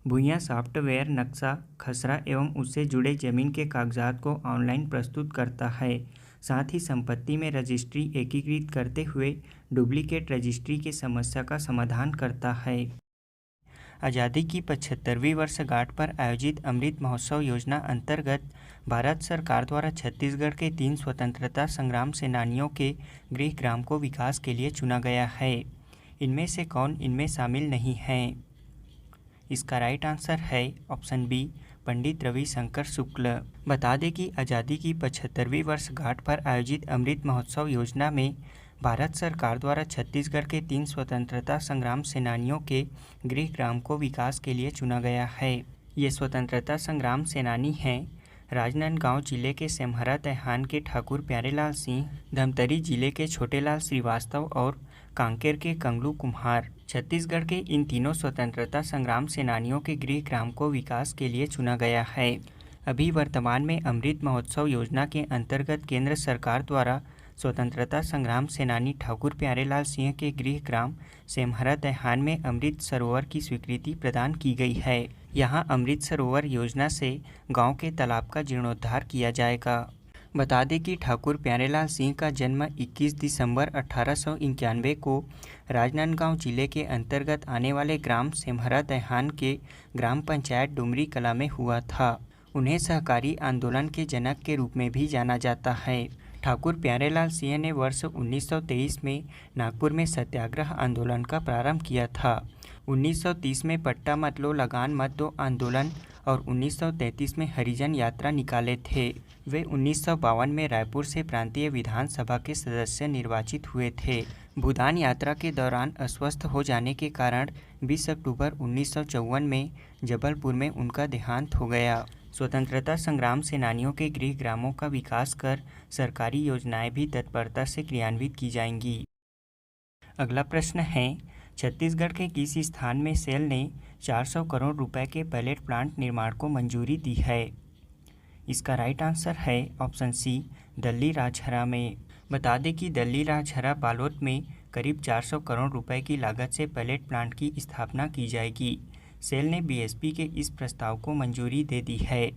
भूइयां सॉफ्टवेयर नक्शा, खसरा एवं उससे जुड़े जमीन के कागजात को ऑनलाइन प्रस्तुत करता है। साथ ही संपत्ति में रजिस्ट्री एकीकृत करते हुए डुप्लीकेट रजिस्ट्री की समस्या का समाधान करता है। आज़ादी की 75वीं वर्षगांठ पर आयोजित अमृत महोत्सव योजना अंतर्गत भारत सरकार द्वारा छत्तीसगढ़ के 3 स्वतंत्रता संग्राम सेनानियों के गृह ग्राम को विकास के लिए चुना गया है। इनमें से कौन इनमें शामिल नहीं हैं? इसका राइट आंसर है ऑप्शन बी, पंडित रविशंकर शुक्ल। बता दें कि आज़ादी की 75वीं वर्षगांठ पर आयोजित अमृत महोत्सव योजना में भारत सरकार द्वारा छत्तीसगढ़ के 3 स्वतंत्रता संग्राम सेनानियों के गृह ग्राम को विकास के लिए चुना गया है। ये स्वतंत्रता संग्राम सेनानी हैं राजनांदगांव जिले के सेमहरा दैहान के ठाकुर प्यारेलाल सिंह, धमतरी जिले के छोटेलाल श्रीवास्तव और कांकेर के कंगलू कुम्हार। छत्तीसगढ़ के इन तीनों स्वतंत्रता संग्राम सेनानियों के गृह ग्राम को विकास के लिए चुना गया है। अभी वर्तमान में अमृत महोत्सव योजना के अंतर्गत केंद्र सरकार द्वारा स्वतंत्रता संग्राम सेनानी ठाकुर प्यारेलाल सिंह के गृह ग्राम सेमहरा दैहान में अमृत सरोवर की स्वीकृति प्रदान की गई है। यहाँ अमृत सरोवर योजना से गांव के तालाब का जीर्णोद्धार किया जाएगा। बता दें कि ठाकुर प्यारेलाल सिंह का जन्म 21 दिसंबर 1891 को राजनांदगांव जिले के अंतर्गत आने वाले ग्राम सेमहरा दैहान के ग्राम पंचायत डुमरी कला में हुआ था। उन्हें सहकारी आंदोलन के जनक के रूप में भी जाना जाता है। ठाकुर प्यारेलाल सिंह ने वर्ष 1923 में नागपुर में सत्याग्रह आंदोलन का प्रारंभ किया था। 1930 में पट्टा मत लो लगान मत दो आंदोलन और 1933 में हरिजन यात्रा निकाले थे। वे 1952 में रायपुर से प्रांतीय विधानसभा के सदस्य निर्वाचित हुए थे। भूदान यात्रा के दौरान अस्वस्थ हो जाने के कारण 20 अक्टूबर 1954 में जबलपुर में उनका देहांत हो गया। स्वतंत्रता संग्राम सेनानियों के गृह ग्रामों का विकास कर सरकारी योजनाएं भी तत्परता से क्रियान्वित की जाएंगी। अगला प्रश्न है, छत्तीसगढ़ के किस स्थान में सेल ने 400 करोड़ रुपए के पैलेट प्लांट निर्माण को मंजूरी दी है? इसका राइट आंसर है ऑप्शन सी, दल्ली राजहरा में। बता दें कि दल्ली राजहरा बालोद में करीब 400 करोड़ रुपए की लागत से पैलेट प्लांट की स्थापना की जाएगी। सेल ने बीएसपी के इस प्रस्ताव को मंजूरी दे दी है।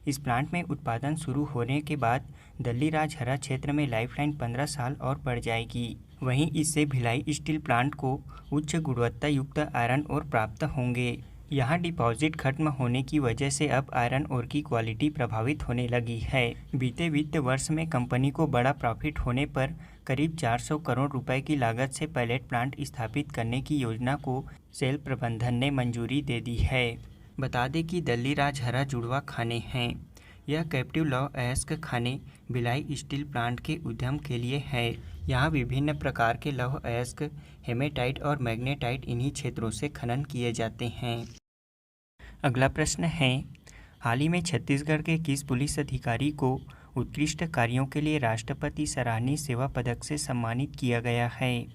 इस प्लांट में उत्पादन शुरू होने के बाद दल्ली राजहरा क्षेत्र में लाइफलाइन 15 साल और बढ़ जाएगी। वहीं इससे भिलाई स्टील प्लांट को उच्च गुणवत्ता युक्त आयरन ओर प्राप्त होंगे। यहाँ डिपॉजिट खत्म होने की वजह से अब आयरन ओर की क्वालिटी प्रभावित होने लगी है। बीते वित्त वर्ष में कंपनी को बड़ा प्रॉफिट होने पर करीब 400 करोड़ रुपए की लागत से पैलेट प्लांट स्थापित करने की योजना को सेल प्रबंधन ने मंजूरी दे दी है। बता दें कि दल्ली राजहरा जुड़वा खाने हैं। यह कैप्टिव लौह अयस्क खाने भिलाई स्टील प्लांट के उद्यम के लिए है। यहाँ विभिन्न प्रकार के लौह अयस्क, हेमेटाइट और मैग्नेटाइट इन्हीं क्षेत्रों से खनन किए जाते हैं। अगला प्रश्न है, हाल ही में छत्तीसगढ़ के किस पुलिस अधिकारी को उत्कृष्ट कार्यों के लिए राष्ट्रपति सराहनीय सेवा पदक से सम्मानित किया गया है?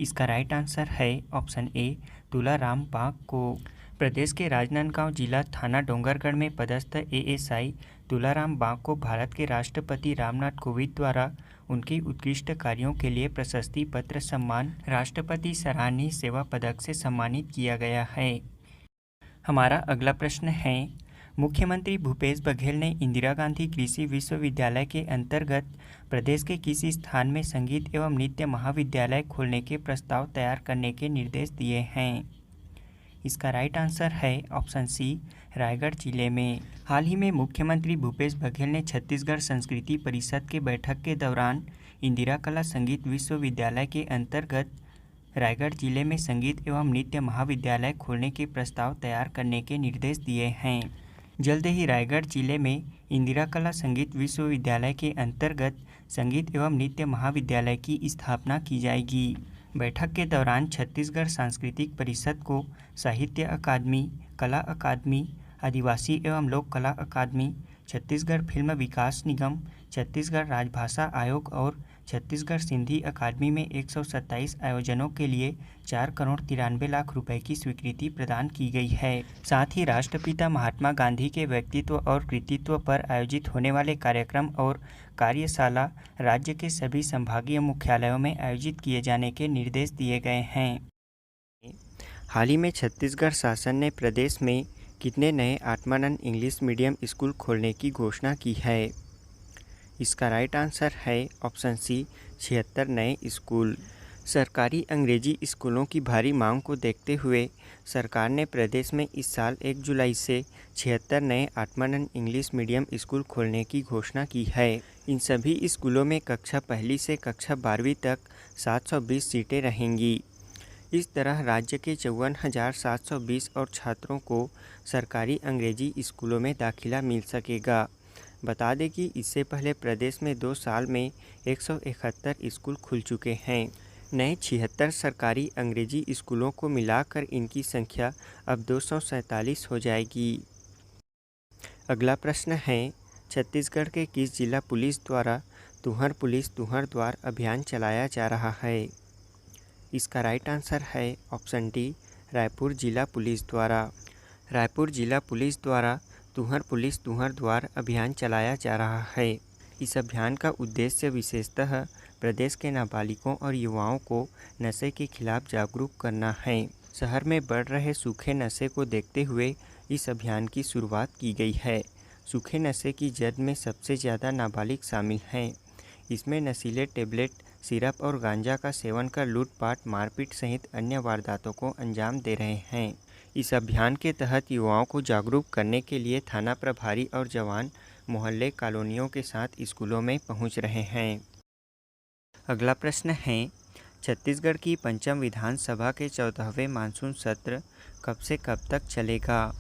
इसका राइट आंसर है ऑप्शन ए, तुलाराम बाग को। प्रदेश के राजनांदगांव जिला थाना डोंगरगढ़ में पदस्थ एएसआई तुलाराम बाग को भारत के राष्ट्रपति रामनाथ कोविंद द्वारा उनके उत्कृष्ट कार्यों के लिए प्रशस्ति पत्र सम्मान राष्ट्रपति सराहनीय सेवा पदक से सम्मानित किया गया है। हमारा अगला प्रश्न है, मुख्यमंत्री भूपेश बघेल ने इंदिरा गांधी कृषि विश्वविद्यालय के अंतर्गत प्रदेश के किस स्थान में संगीत एवं नृत्य महाविद्यालय खोलने के प्रस्ताव तैयार करने के निर्देश दिए हैं? इसका राइट आंसर है ऑप्शन सी, रायगढ़ जिले में। हाल ही में मुख्यमंत्री भूपेश बघेल ने छत्तीसगढ़ संस्कृति परिषद के बैठक के दौरान इंदिरा कला संगीत विश्वविद्यालय के अंतर्गत रायगढ़ जिले में संगीत एवं नृत्य महाविद्यालय खोलने के प्रस्ताव तैयार करने के निर्देश दिए हैं। जल्द ही रायगढ़ जिले में इंदिरा कला संगीत विश्वविद्यालय के अंतर्गत संगीत एवं नृत्य महाविद्यालय की स्थापना की जाएगी। बैठक के दौरान छत्तीसगढ़ सांस्कृतिक परिषद को साहित्य अकादमी, कला अकादमी, आदिवासी एवं लोक कला अकादमी, छत्तीसगढ़ फिल्म विकास निगम, छत्तीसगढ़ राजभाषा आयोग और छत्तीसगढ़ सिंधी अकादमी में 127 आयोजनों के लिए 4,93,00,000 रुपए की स्वीकृति प्रदान की गई है। साथ ही राष्ट्रपिता महात्मा गांधी के व्यक्तित्व और कृतित्व पर आयोजित होने वाले कार्यक्रम और कार्यशाला राज्य के सभी संभागीय मुख्यालयों में आयोजित किए जाने के निर्देश दिए गए हैं। हाल ही में छत्तीसगढ़ शासन ने प्रदेश में कितने नए आत्मानंद इंग्लिश मीडियम स्कूल खोलने की घोषणा की है? इसका राइट आंसर है ऑप्शन सी 76 नए स्कूल। सरकारी अंग्रेजी स्कूलों की भारी मांग को देखते हुए सरकार ने प्रदेश में इस साल 1 जुलाई से 76 नए आत्मानंद इंग्लिश मीडियम स्कूल खोलने की घोषणा की है। इन सभी स्कूलों में कक्षा पहली से कक्षा 12वीं तक 720 सीटें रहेंगी। इस तरह राज्य के 54,720 और छात्रों को सरकारी अंग्रेजी स्कूलों में दाखिला मिल सकेगा। बता दें कि इससे पहले प्रदेश में 2 साल में 171 स्कूल खुल चुके हैं। नए 76 सरकारी अंग्रेजी स्कूलों को मिलाकर इनकी संख्या अब 247 हो जाएगी। अगला प्रश्न है, छत्तीसगढ़ के किस जिला पुलिस द्वारा तुंहर पुलिस तुंहर द्वार अभियान चलाया जा रहा है? इसका राइट आंसर है ऑप्शन डी रायपुर जिला पुलिस द्वारा। रायपुर जिला पुलिस द्वारा तुंहर पुलिस तुंहर द्वार अभियान चलाया जा रहा है। इस अभियान का उद्देश्य विशेषतः प्रदेश के नाबालिगों और युवाओं को नशे के खिलाफ जागरूक करना है। शहर में बढ़ रहे सूखे नशे को देखते हुए इस अभियान की शुरुआत की गई है। सूखे नशे की जद में सबसे ज़्यादा नाबालिग शामिल हैं। इसमें नशीले टेबलेट, सिरप और गांजा का सेवन कर लूटपाट, मारपीट सहित अन्य वारदातों को अंजाम दे रहे हैं। इस अभियान के तहत युवाओं को जागरूक करने के लिए थाना प्रभारी और जवान मोहल्ले कॉलोनियों के साथ स्कूलों में पहुंच रहे हैं। अगला प्रश्न है, छत्तीसगढ़ की पंचम विधानसभा के 14वें मानसून सत्र कब से कब तक चलेगा?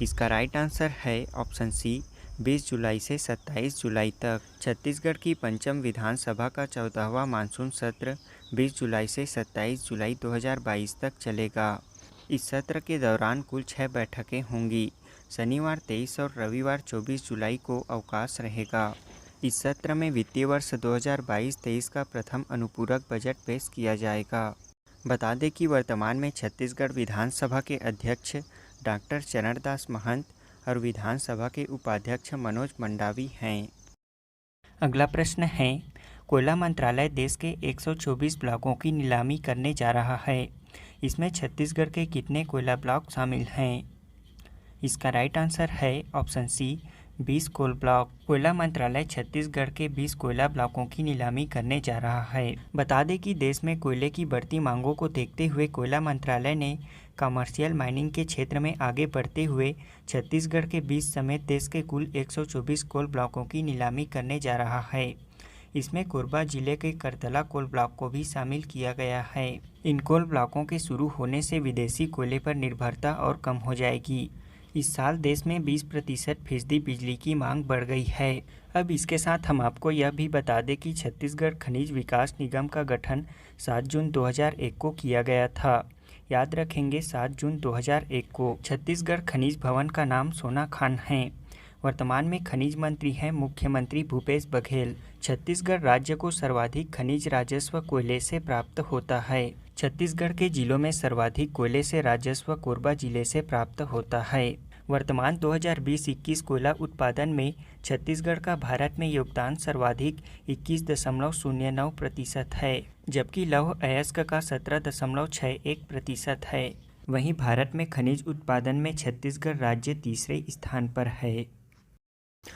इसका राइट आंसर है ऑप्शन सी 20 जुलाई से 27 जुलाई तक। छत्तीसगढ़ की पंचम विधानसभा का 14वां मानसून सत्र 20 जुलाई से 27 जुलाई 2022 तक चलेगा। इस सत्र के दौरान कुल 6 बैठकें होंगी। शनिवार 23 और रविवार 24 जुलाई को अवकाश रहेगा। इस सत्र में वित्तीय वर्ष 2022-23 का प्रथम अनुपूरक बजट पेश किया जाएगा। बता दें कि वर्तमान में छत्तीसगढ़ विधानसभा के अध्यक्ष डॉक्टर चरणदास महंत और विधानसभा के उपाध्यक्ष मनोज मंडावी हैं। अगला प्रश्न है, कोयला मंत्रालय देश के 124 ब्लॉकों की नीलामी करने जा रहा है। इसमें छत्तीसगढ़ के कितने कोयला ब्लॉक शामिल हैं? इसका राइट आंसर है ऑप्शन सी 20 कोल ब्लॉक। कोयला मंत्रालय छत्तीसगढ़ के 20 कोयला ब्लॉकों की नीलामी करने जा रहा है। बता दें कि देश में कोयले की बढ़ती मांगों को देखते हुए कोयला मंत्रालय ने कमर्शियल माइनिंग के क्षेत्र में आगे बढ़ते हुए छत्तीसगढ़ के 20 समेत देश के कुल 124 कोल ब्लॉकों की नीलामी करने जा रहा है। इसमें कोरबा जिले के करतला कोल ब्लॉक को भी शामिल किया गया है। इन कोल ब्लॉकों के शुरू होने से विदेशी कोयले पर निर्भरता और कम हो जाएगी। इस साल देश में 20% बिजली की मांग बढ़ गई है। अब इसके साथ हम आपको यह भी बता दें कि छत्तीसगढ़ खनिज विकास निगम का गठन 7 जून 2001 को किया गया था। याद रखेंगे 7 जून 2001 को। छत्तीसगढ़ खनिज भवन का नाम सोना खान है। वर्तमान में खनिज मंत्री हैं मुख्यमंत्री भूपेश बघेल। छत्तीसगढ़ राज्य को सर्वाधिक खनिज राजस्व कोयले से प्राप्त होता है। छत्तीसगढ़ के जिलों में सर्वाधिक कोयले से राजस्व कोरबा जिले से प्राप्त होता है। वर्तमान 2020-21 कोयला उत्पादन में छत्तीसगढ़ का भारत में योगदान सर्वाधिक 21.09% है, जबकि लौह अयस्क का 17.61% है। वहीं भारत में खनिज उत्पादन में छत्तीसगढ़ राज्य तीसरे स्थान पर है।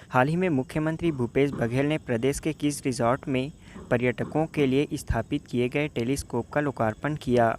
हाल ही में मुख्यमंत्री भूपेश बघेल ने प्रदेश के किस रिजॉर्ट में पर्यटकों के लिए स्थापित किए गए टेलीस्कोप का लोकार्पण किया?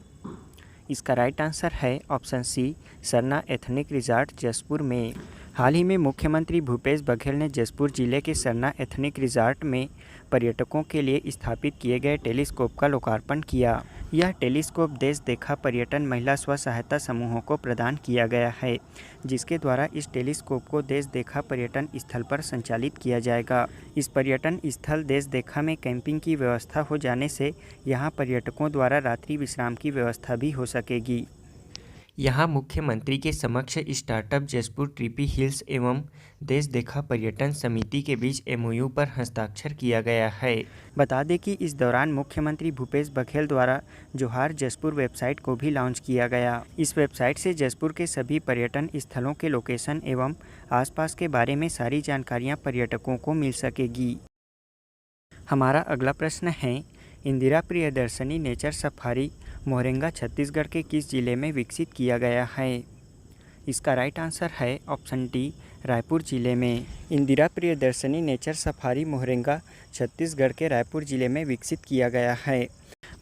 इसका राइट आंसर है option C Sarna ethnic resort Jashpur में। हाल ही में मुख्यमंत्री भूपेश बघेल ने जसपुर जिले के सरना एथनिक रिजॉर्ट में पर्यटकों के लिए स्थापित किए गए टेलीस्कोप का लोकार्पण किया। यह टेलीस्कोप देश देखा पर्यटन महिला स्व सहायता समूहों को प्रदान किया गया है, जिसके द्वारा इस टेलीस्कोप को देश देखा पर्यटन स्थल पर संचालित किया जाएगा। इस पर्यटन स्थल देश देखा में कैंपिंग की व्यवस्था हो जाने से यहाँ पर्यटकों द्वारा रात्रि विश्राम की व्यवस्था भी हो सकेगी। यहाँ मुख्यमंत्री के समक्ष स्टार्टअप जसपुर ट्रिपी हिल्स एवं देश देखा पर्यटन समिति के बीच एमओयू पर हस्ताक्षर किया गया है। बता दें कि इस दौरान मुख्यमंत्री भूपेश बघेल द्वारा जोहार जसपुर वेबसाइट को भी लॉन्च किया गया। इस वेबसाइट से जसपुर के सभी पर्यटन स्थलों के लोकेशन एवं आसपास के बारे में सारी जानकारियां पर्यटकों को मिल सकेगी। हमारा अगला प्रश्न है, इंदिरा प्रियदर्शनी नेचर सफारी मोहरेंगा छत्तीसगढ़ के किस जिले में विकसित किया गया है? इसका राइट आंसर है ऑप्शन डी, रायपुर जिले में। इंदिरा प्रियदर्शनी नेचर सफारी मोहरेंगा छत्तीसगढ़ के रायपुर जिले में विकसित किया गया है।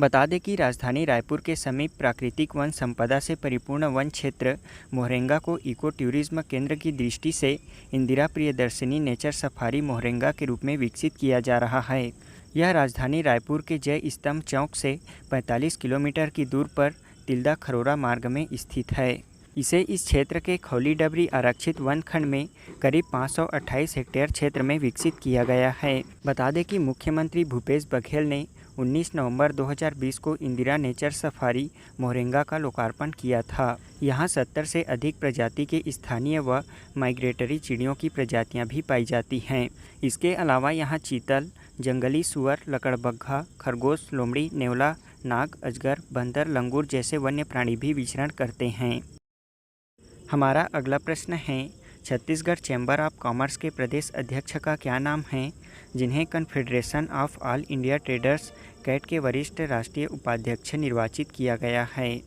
बता दें कि राजधानी रायपुर के समीप प्राकृतिक वन संपदा से परिपूर्ण वन क्षेत्र मोहरेंगा को इको टूरिज्म केंद्र की दृष्टि से इंदिरा प्रियदर्शनी नेचर सफारी मोहरेंगा के रूप में विकसित किया जा रहा है। यह राजधानी रायपुर के जय स्तंभ चौक से 45 किलोमीटर की दूर पर तिल्दा खरोरा मार्ग में स्थित है। इसे इस क्षेत्र के खौली डबरी आरक्षित वन खंड में करीब 528 हेक्टेयर क्षेत्र में विकसित किया गया है। बता दें कि मुख्यमंत्री भूपेश बघेल ने 19 नवंबर 2020 को इंदिरा नेचर सफारी मोहरेंगा का लोकार्पण किया था। यहाँ 70 से अधिक प्रजाति के स्थानीय व माइग्रेटरी चिड़ियों की प्रजातियाँ भी पाई जाती हैं। इसके अलावा यहाँ चीतल, जंगली सुअर, लकड़बग्घा, खरगोश, लोमड़ी, नेवला, नाग, अजगर, बंदर, लंगूर जैसे वन्य प्राणी भी विचरण करते हैं। हमारा अगला प्रश्न है, छत्तीसगढ़ चैम्बर ऑफ कॉमर्स के प्रदेश अध्यक्ष का क्या नाम है, जिन्हें confederation of all India traders CAIT के वरिष्ठ राष्ट्रीय उपाध्यक्ष निर्वाचित किया गया है?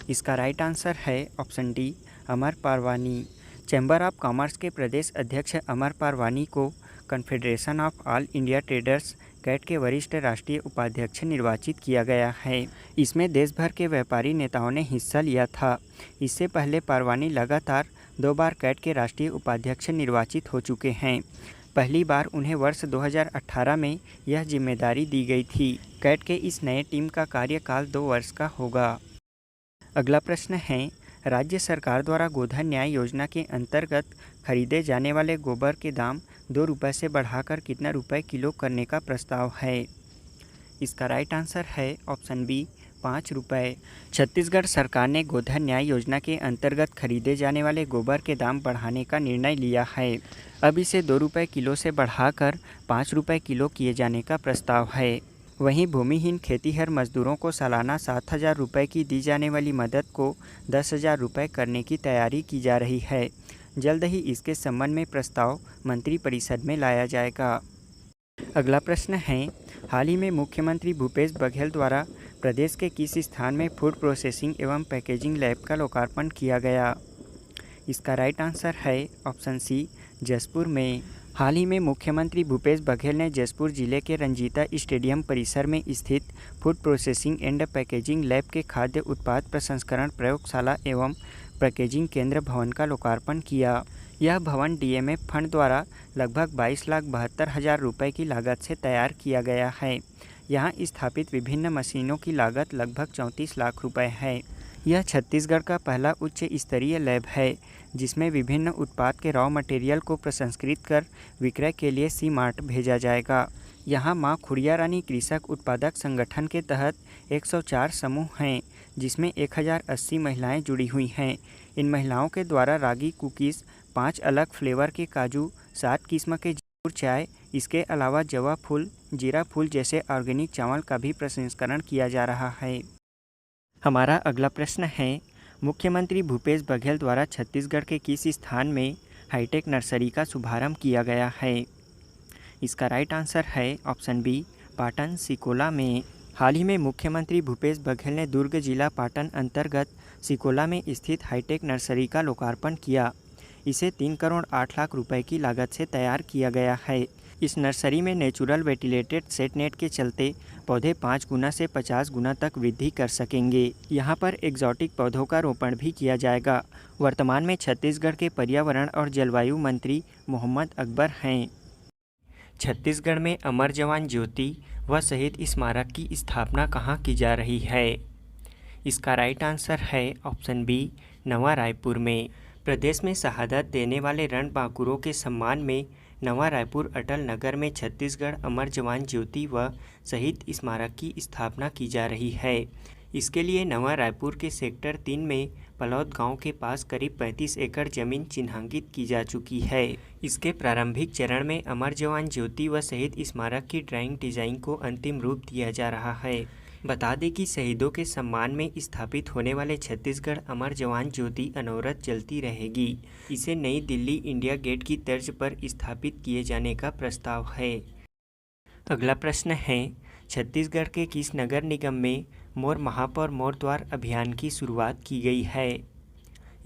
इसका राइट आंसर है option D, Amar Parwani. Chamber of commerce के प्रदेश अध्यक्ष अमर पारवानी को confederation of all India traders CAIT के वरिष्ठ राष्ट्रीय उपाध्यक्ष निर्वाचित किया गया है। इसमें देश भर के व्यापारी नेताओं ने हिस्सा लिया था। इससे पहले पारवानी लगातार 2 बार कैट के राष्ट्रीय उपाध्यक्ष निर्वाचित हो चुके हैं। पहली बार उन्हें वर्ष 2018 में यह जिम्मेदारी दी गई थी। कैट के इस नए टीम का कार्यकाल 2 वर्ष का होगा। अगला प्रश्न है, राज्य सरकार द्वारा गोधन न्याय योजना के अंतर्गत खरीदे जाने वाले गोबर के दाम 2 रुपये से बढ़ाकर कितना रुपये किलो करने का प्रस्ताव है? इसका राइट आंसर है ऑप्शन बी, 5 रुपये। छत्तीसगढ़ सरकार ने गोधन न्याय योजना के अंतर्गत खरीदे जाने वाले गोबर के दाम बढ़ाने का निर्णय लिया है। अब इसे 2 रुपये किलो से बढ़ाकर 5 रुपये किलो किए जाने का प्रस्ताव है। वहीं भूमिहीन खेतीहर मजदूरों को सालाना 7,000 रुपये की दी जाने वाली मदद को 10,000 रुपये करने की तैयारी की जा रही है। जल्द ही इसके संबंध में प्रस्ताव मंत्रिपरिषद में लाया जाएगा। अगला प्रश्न है, हाल ही में मुख्यमंत्री भूपेश बघेल द्वारा प्रदेश के किस स्थान में फूड प्रोसेसिंग एवं पैकेजिंग लैब का लोकार्पण किया गया? इसका राइट आंसर है ऑप्शन सी, जसपुर में। हाल ही में मुख्यमंत्री भूपेश बघेल ने जसपुर जिले के रंजीता स्टेडियम परिसर में स्थित food processing and packaging lab के खाद्य उत्पाद प्रसंस्करण प्रयोगशाला एवं पैकेजिंग केंद्र भवन का लोकार्पण किया। यह भवन डीएमएफ फंड द्वारा लगभग 22,72,000 रुपये की लागत से तैयार किया गया है। यहाँ स्थापित विभिन्न मशीनों की लागत लगभग 34 लाख रुपये है। यह छत्तीसगढ़ का पहला उच्च स्तरीय लैब है, जिसमें विभिन्न उत्पाद के रॉ मटेरियल को प्रसंस्कृत कर विक्रय के लिए सी मार्ट भेजा जाएगा। यहाँ माँ खुड़िया रानी कृषक उत्पादक संगठन के तहत 104 समूह हैं, जिसमें 1080 महिलाएं जुड़ी हुई हैं। इन महिलाओं के द्वारा रागी कुकीज़, 5 अलग फ्लेवर के काजू, 7 किस्म के जयपुर चाय, इसके अलावा जवा फूल, जीरा फूल जैसे ऑर्गेनिक चावल का भी प्रसंस्करण किया जा रहा है। हमारा अगला प्रश्न है, मुख्यमंत्री भूपेश बघेल द्वारा छत्तीसगढ़ के किस स्थान में हाईटेक नर्सरी का शुभारंभ किया गया है? इसका राइट आंसर है ऑप्शन बी, पाटन सिकोला में। हाल ही में मुख्यमंत्री भूपेश बघेल ने दुर्ग जिला पाटन अंतर्गत सिकोला में स्थित हाईटेक नर्सरी का लोकार्पण किया। इसे 3 करोड़ 8 लाख रुपए की लागत से तैयार किया गया है। इस नर्सरी में नेचुरल वेंटिलेटेड सेट नेट के चलते पौधे 5 गुना से 50 गुना तक वृद्धि कर सकेंगे। यहाँ पर एग्जॉटिक पौधों का रोपण भी किया जाएगा। वर्तमान में छत्तीसगढ़ के पर्यावरण और जलवायु मंत्री मोहम्मद अकबर हैं। छत्तीसगढ़ में अमर जवान ज्योति व शहीद स्मारक की स्थापना कहाँ की जा रही है? इसका राइट आंसर है ऑप्शन बी, नवा रायपुर में। प्रदेश में शहादत देने वाले रणबांकुरों के सम्मान में नवा रायपुर अटल नगर में छत्तीसगढ़ अमर जवान ज्योति व शहीद स्मारक की स्थापना की जा रही है। इसके लिए नवा रायपुर के सेक्टर 3 में पलौद गांव के पास करीब 35 एकड़ जमीन चिन्हांकित की जा चुकी है। इसके प्रारंभिक चरण में अमर जवान ज्योति व शहीद स्मारक की ड्राइंग डिजाइन को अंतिम रूप दिया जा रहा है। बता दें कि शहीदों के सम्मान में स्थापित होने वाले छत्तीसगढ़ अमर जवान ज्योति अनवरत जलती रहेगी। इसे नई दिल्ली इंडिया गेट की तर्ज पर स्थापित किए जाने का प्रस्ताव है। अगला प्रश्न है, छत्तीसगढ़ के किस नगर निगम में मोर महापौर मोर द्वार अभियान की शुरुआत की गई है?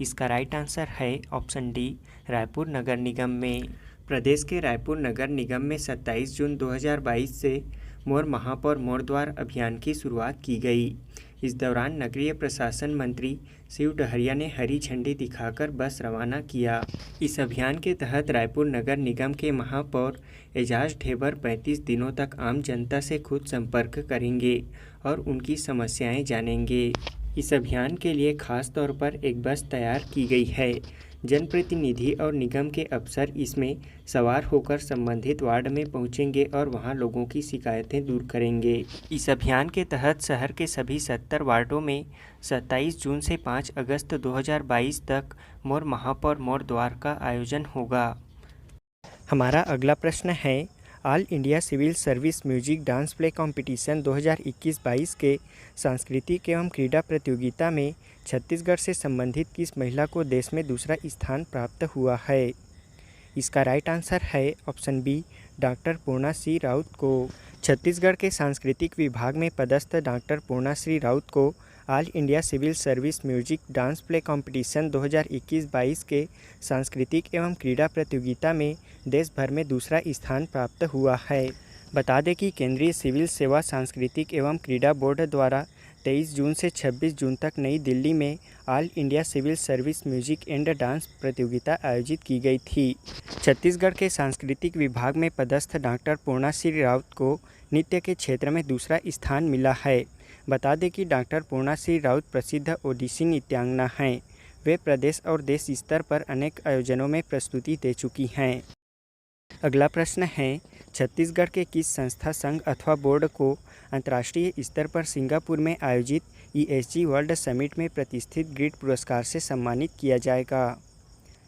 इसका राइट आंसर है ऑप्शन डी, रायपुर नगर निगम में। प्रदेश के रायपुर नगर निगम में 27 जून 2022 से मोर महापौर मोर द्वार अभियान की शुरुआत की गई। इस दौरान नगरीय प्रशासन मंत्री शिव डहरिया ने हरी झंडी दिखाकर बस रवाना किया। इस अभियान के तहत रायपुर नगर निगम के महापौर एजाज ढेबर 35 दिनों तक आम जनता से खुद संपर्क करेंगे और उनकी समस्याएं जानेंगे। इस अभियान के लिए खास तौर पर एक बस तैयार की गई है। जनप्रतिनिधि और निगम के अफसर इसमें सवार होकर संबंधित वार्ड में पहुंचेंगे और वहां लोगों की शिकायतें दूर करेंगे। इस अभियान के तहत शहर के सभी 70 वार्डों में 27 जून से 5 अगस्त 2022 तक मोर महापौर मोर द्वार का आयोजन होगा। हमारा अगला प्रश्न है, all India civil service music dance play competition 2021-22 के सांस्कृतिक एवं क्रीड़ा प्रतियोगिता में छत्तीसगढ़ से संबंधित किस महिला को देश में दूसरा स्थान प्राप्त हुआ है? इसका राइट आंसर है option B, doctor Purnashree Raut को। छत्तीसगढ़ के सांस्कृतिक विभाग में पदस्थ डॉक्टर पूर्णाश्री राउत को all India civil service music dance play competition 2021-22 के सांस्कृतिक एवं क्रीड़ा प्रतियोगिता में देश भर में दूसरा स्थान प्राप्त हुआ है। बता दें कि केंद्रीय सिविल सेवा सांस्कृतिक एवं क्रीड़ा बोर्ड द्वारा 23 जून से 26 जून तक नई दिल्ली में all India civil service music and dance प्रतियोगिता आयोजित की गई थी। छत्तीसगढ़ के सांस्कृतिक विभाग में पदस्थ डॉक्टर पूर्णाश्री राउत को नृत्य के क्षेत्र में दूसरा स्थान मिला है। बता दें कि डॉक्टर पूर्णाश्री राउत प्रसिद्ध ओडिसी नृत्यांगना हैं। वे प्रदेश और देश स्तर पर अनेक आयोजनों में प्रस्तुति दे चुकी हैं। अगला प्रश्न है, छत्तीसगढ़ के किस संस्था, संघ अथवा बोर्ड को अंतर्राष्ट्रीय स्तर पर सिंगापुर में आयोजित ESG वर्ल्ड समिट में प्रतिष्ठित ग्रीड पुरस्कार से सम्मानित किया जाएगा?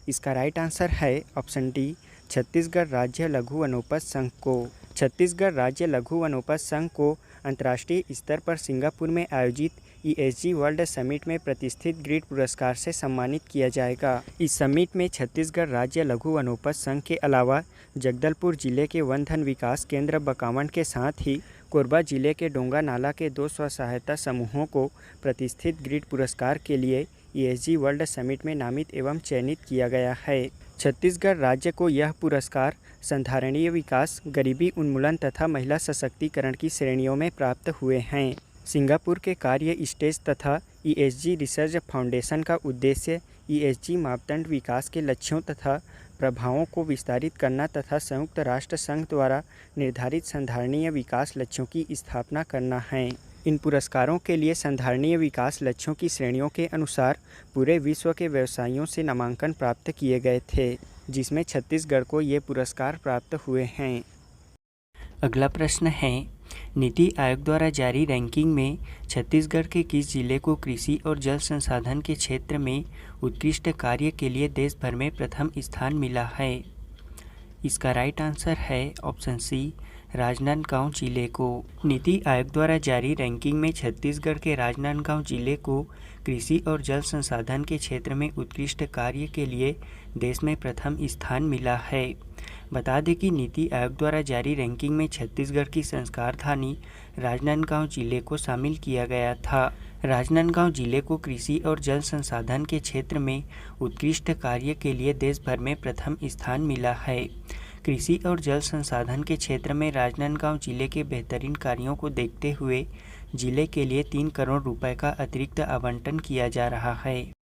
इसका राइट आंसर है ऑप्शन डी, छत्तीसगढ़ राज्य लघु वनोपज संघ को। छत्तीसगढ़ राज्य लघु वनोपज संघ को अंतर्राष्ट्रीय स्तर पर सिंगापुर में आयोजित ESG वर्ल्ड समिट में प्रतिष्ठित ग्रीड पुरस्कार से सम्मानित किया जाएगा। इस समिट में छत्तीसगढ़ राज्य लघु वनोपज संघ के अलावा जगदलपुर जिले के वन धन विकास केंद्र बकावंड के साथ ही कोरबा जिले के डोंगा नाला के 2 स्व सहायता समूहों को प्रतिष्ठित ग्रीड पुरस्कार के लिए ESG वर्ल्ड समिट में नामित एवं चयनित किया गया है। छत्तीसगढ़ राज्य को यह पुरस्कार संधारणीय विकास, गरीबी उन्मूलन तथा महिला सशक्तिकरण की श्रेणियों में प्राप्त हुए हैं। सिंगापुर के कार्य स्टेज तथा ESG रिसर्च फाउंडेशन का उद्देश्य ESG मापदंड विकास के लक्ष्यों तथा प्रभावों को विस्तारित करना तथा संयुक्त राष्ट्र संघ द्वारा निर्धारित संधारणीय विकास लक्ष्यों की स्थापना करना है। इन पुरस्कारों के लिए संधारणीय विकास लक्ष्यों की श्रेणियों के अनुसार पूरे विश्व के व्यवसायियों से नामांकन प्राप्त किए गए थे, जिसमें छत्तीसगढ़ को ये पुरस्कार प्राप्त हुए हैं। अगला प्रश्न है, नीति आयोग द्वारा जारी रैंकिंग में छत्तीसगढ़ के किस जिले को कृषि और जल संसाधन के क्षेत्र में उत्कृष्ट कार्य के लिए देश भर में प्रथम स्थान मिला है? इसका राइट आंसर है ऑप्शन सी, राजनांदगांव जिले को। नीति आयोग द्वारा जारी रैंकिंग में छत्तीसगढ़ के राजनांदगांव जिले को कृषि और जल संसाधन के क्षेत्र में उत्कृष्ट कार्य के लिए देश में प्रथम स्थान मिला है। बता दें कि नीति आयोग द्वारा जारी रैंकिंग में छत्तीसगढ़ की संस्कारधानी राजनांदगांव जिले को शामिल किया गया था। राजनांदगांव जिले को कृषि और जल संसाधन के क्षेत्र में उत्कृष्ट कार्य के लिए देश भर में प्रथम स्थान मिला है। कृषि और जल संसाधन के क्षेत्र में राजनांदगांव जिले के बेहतरीन कार्यों को देखते हुए जिले के लिए 3 करोड़ रुपए का अतिरिक्त आवंटन किया जा रहा है।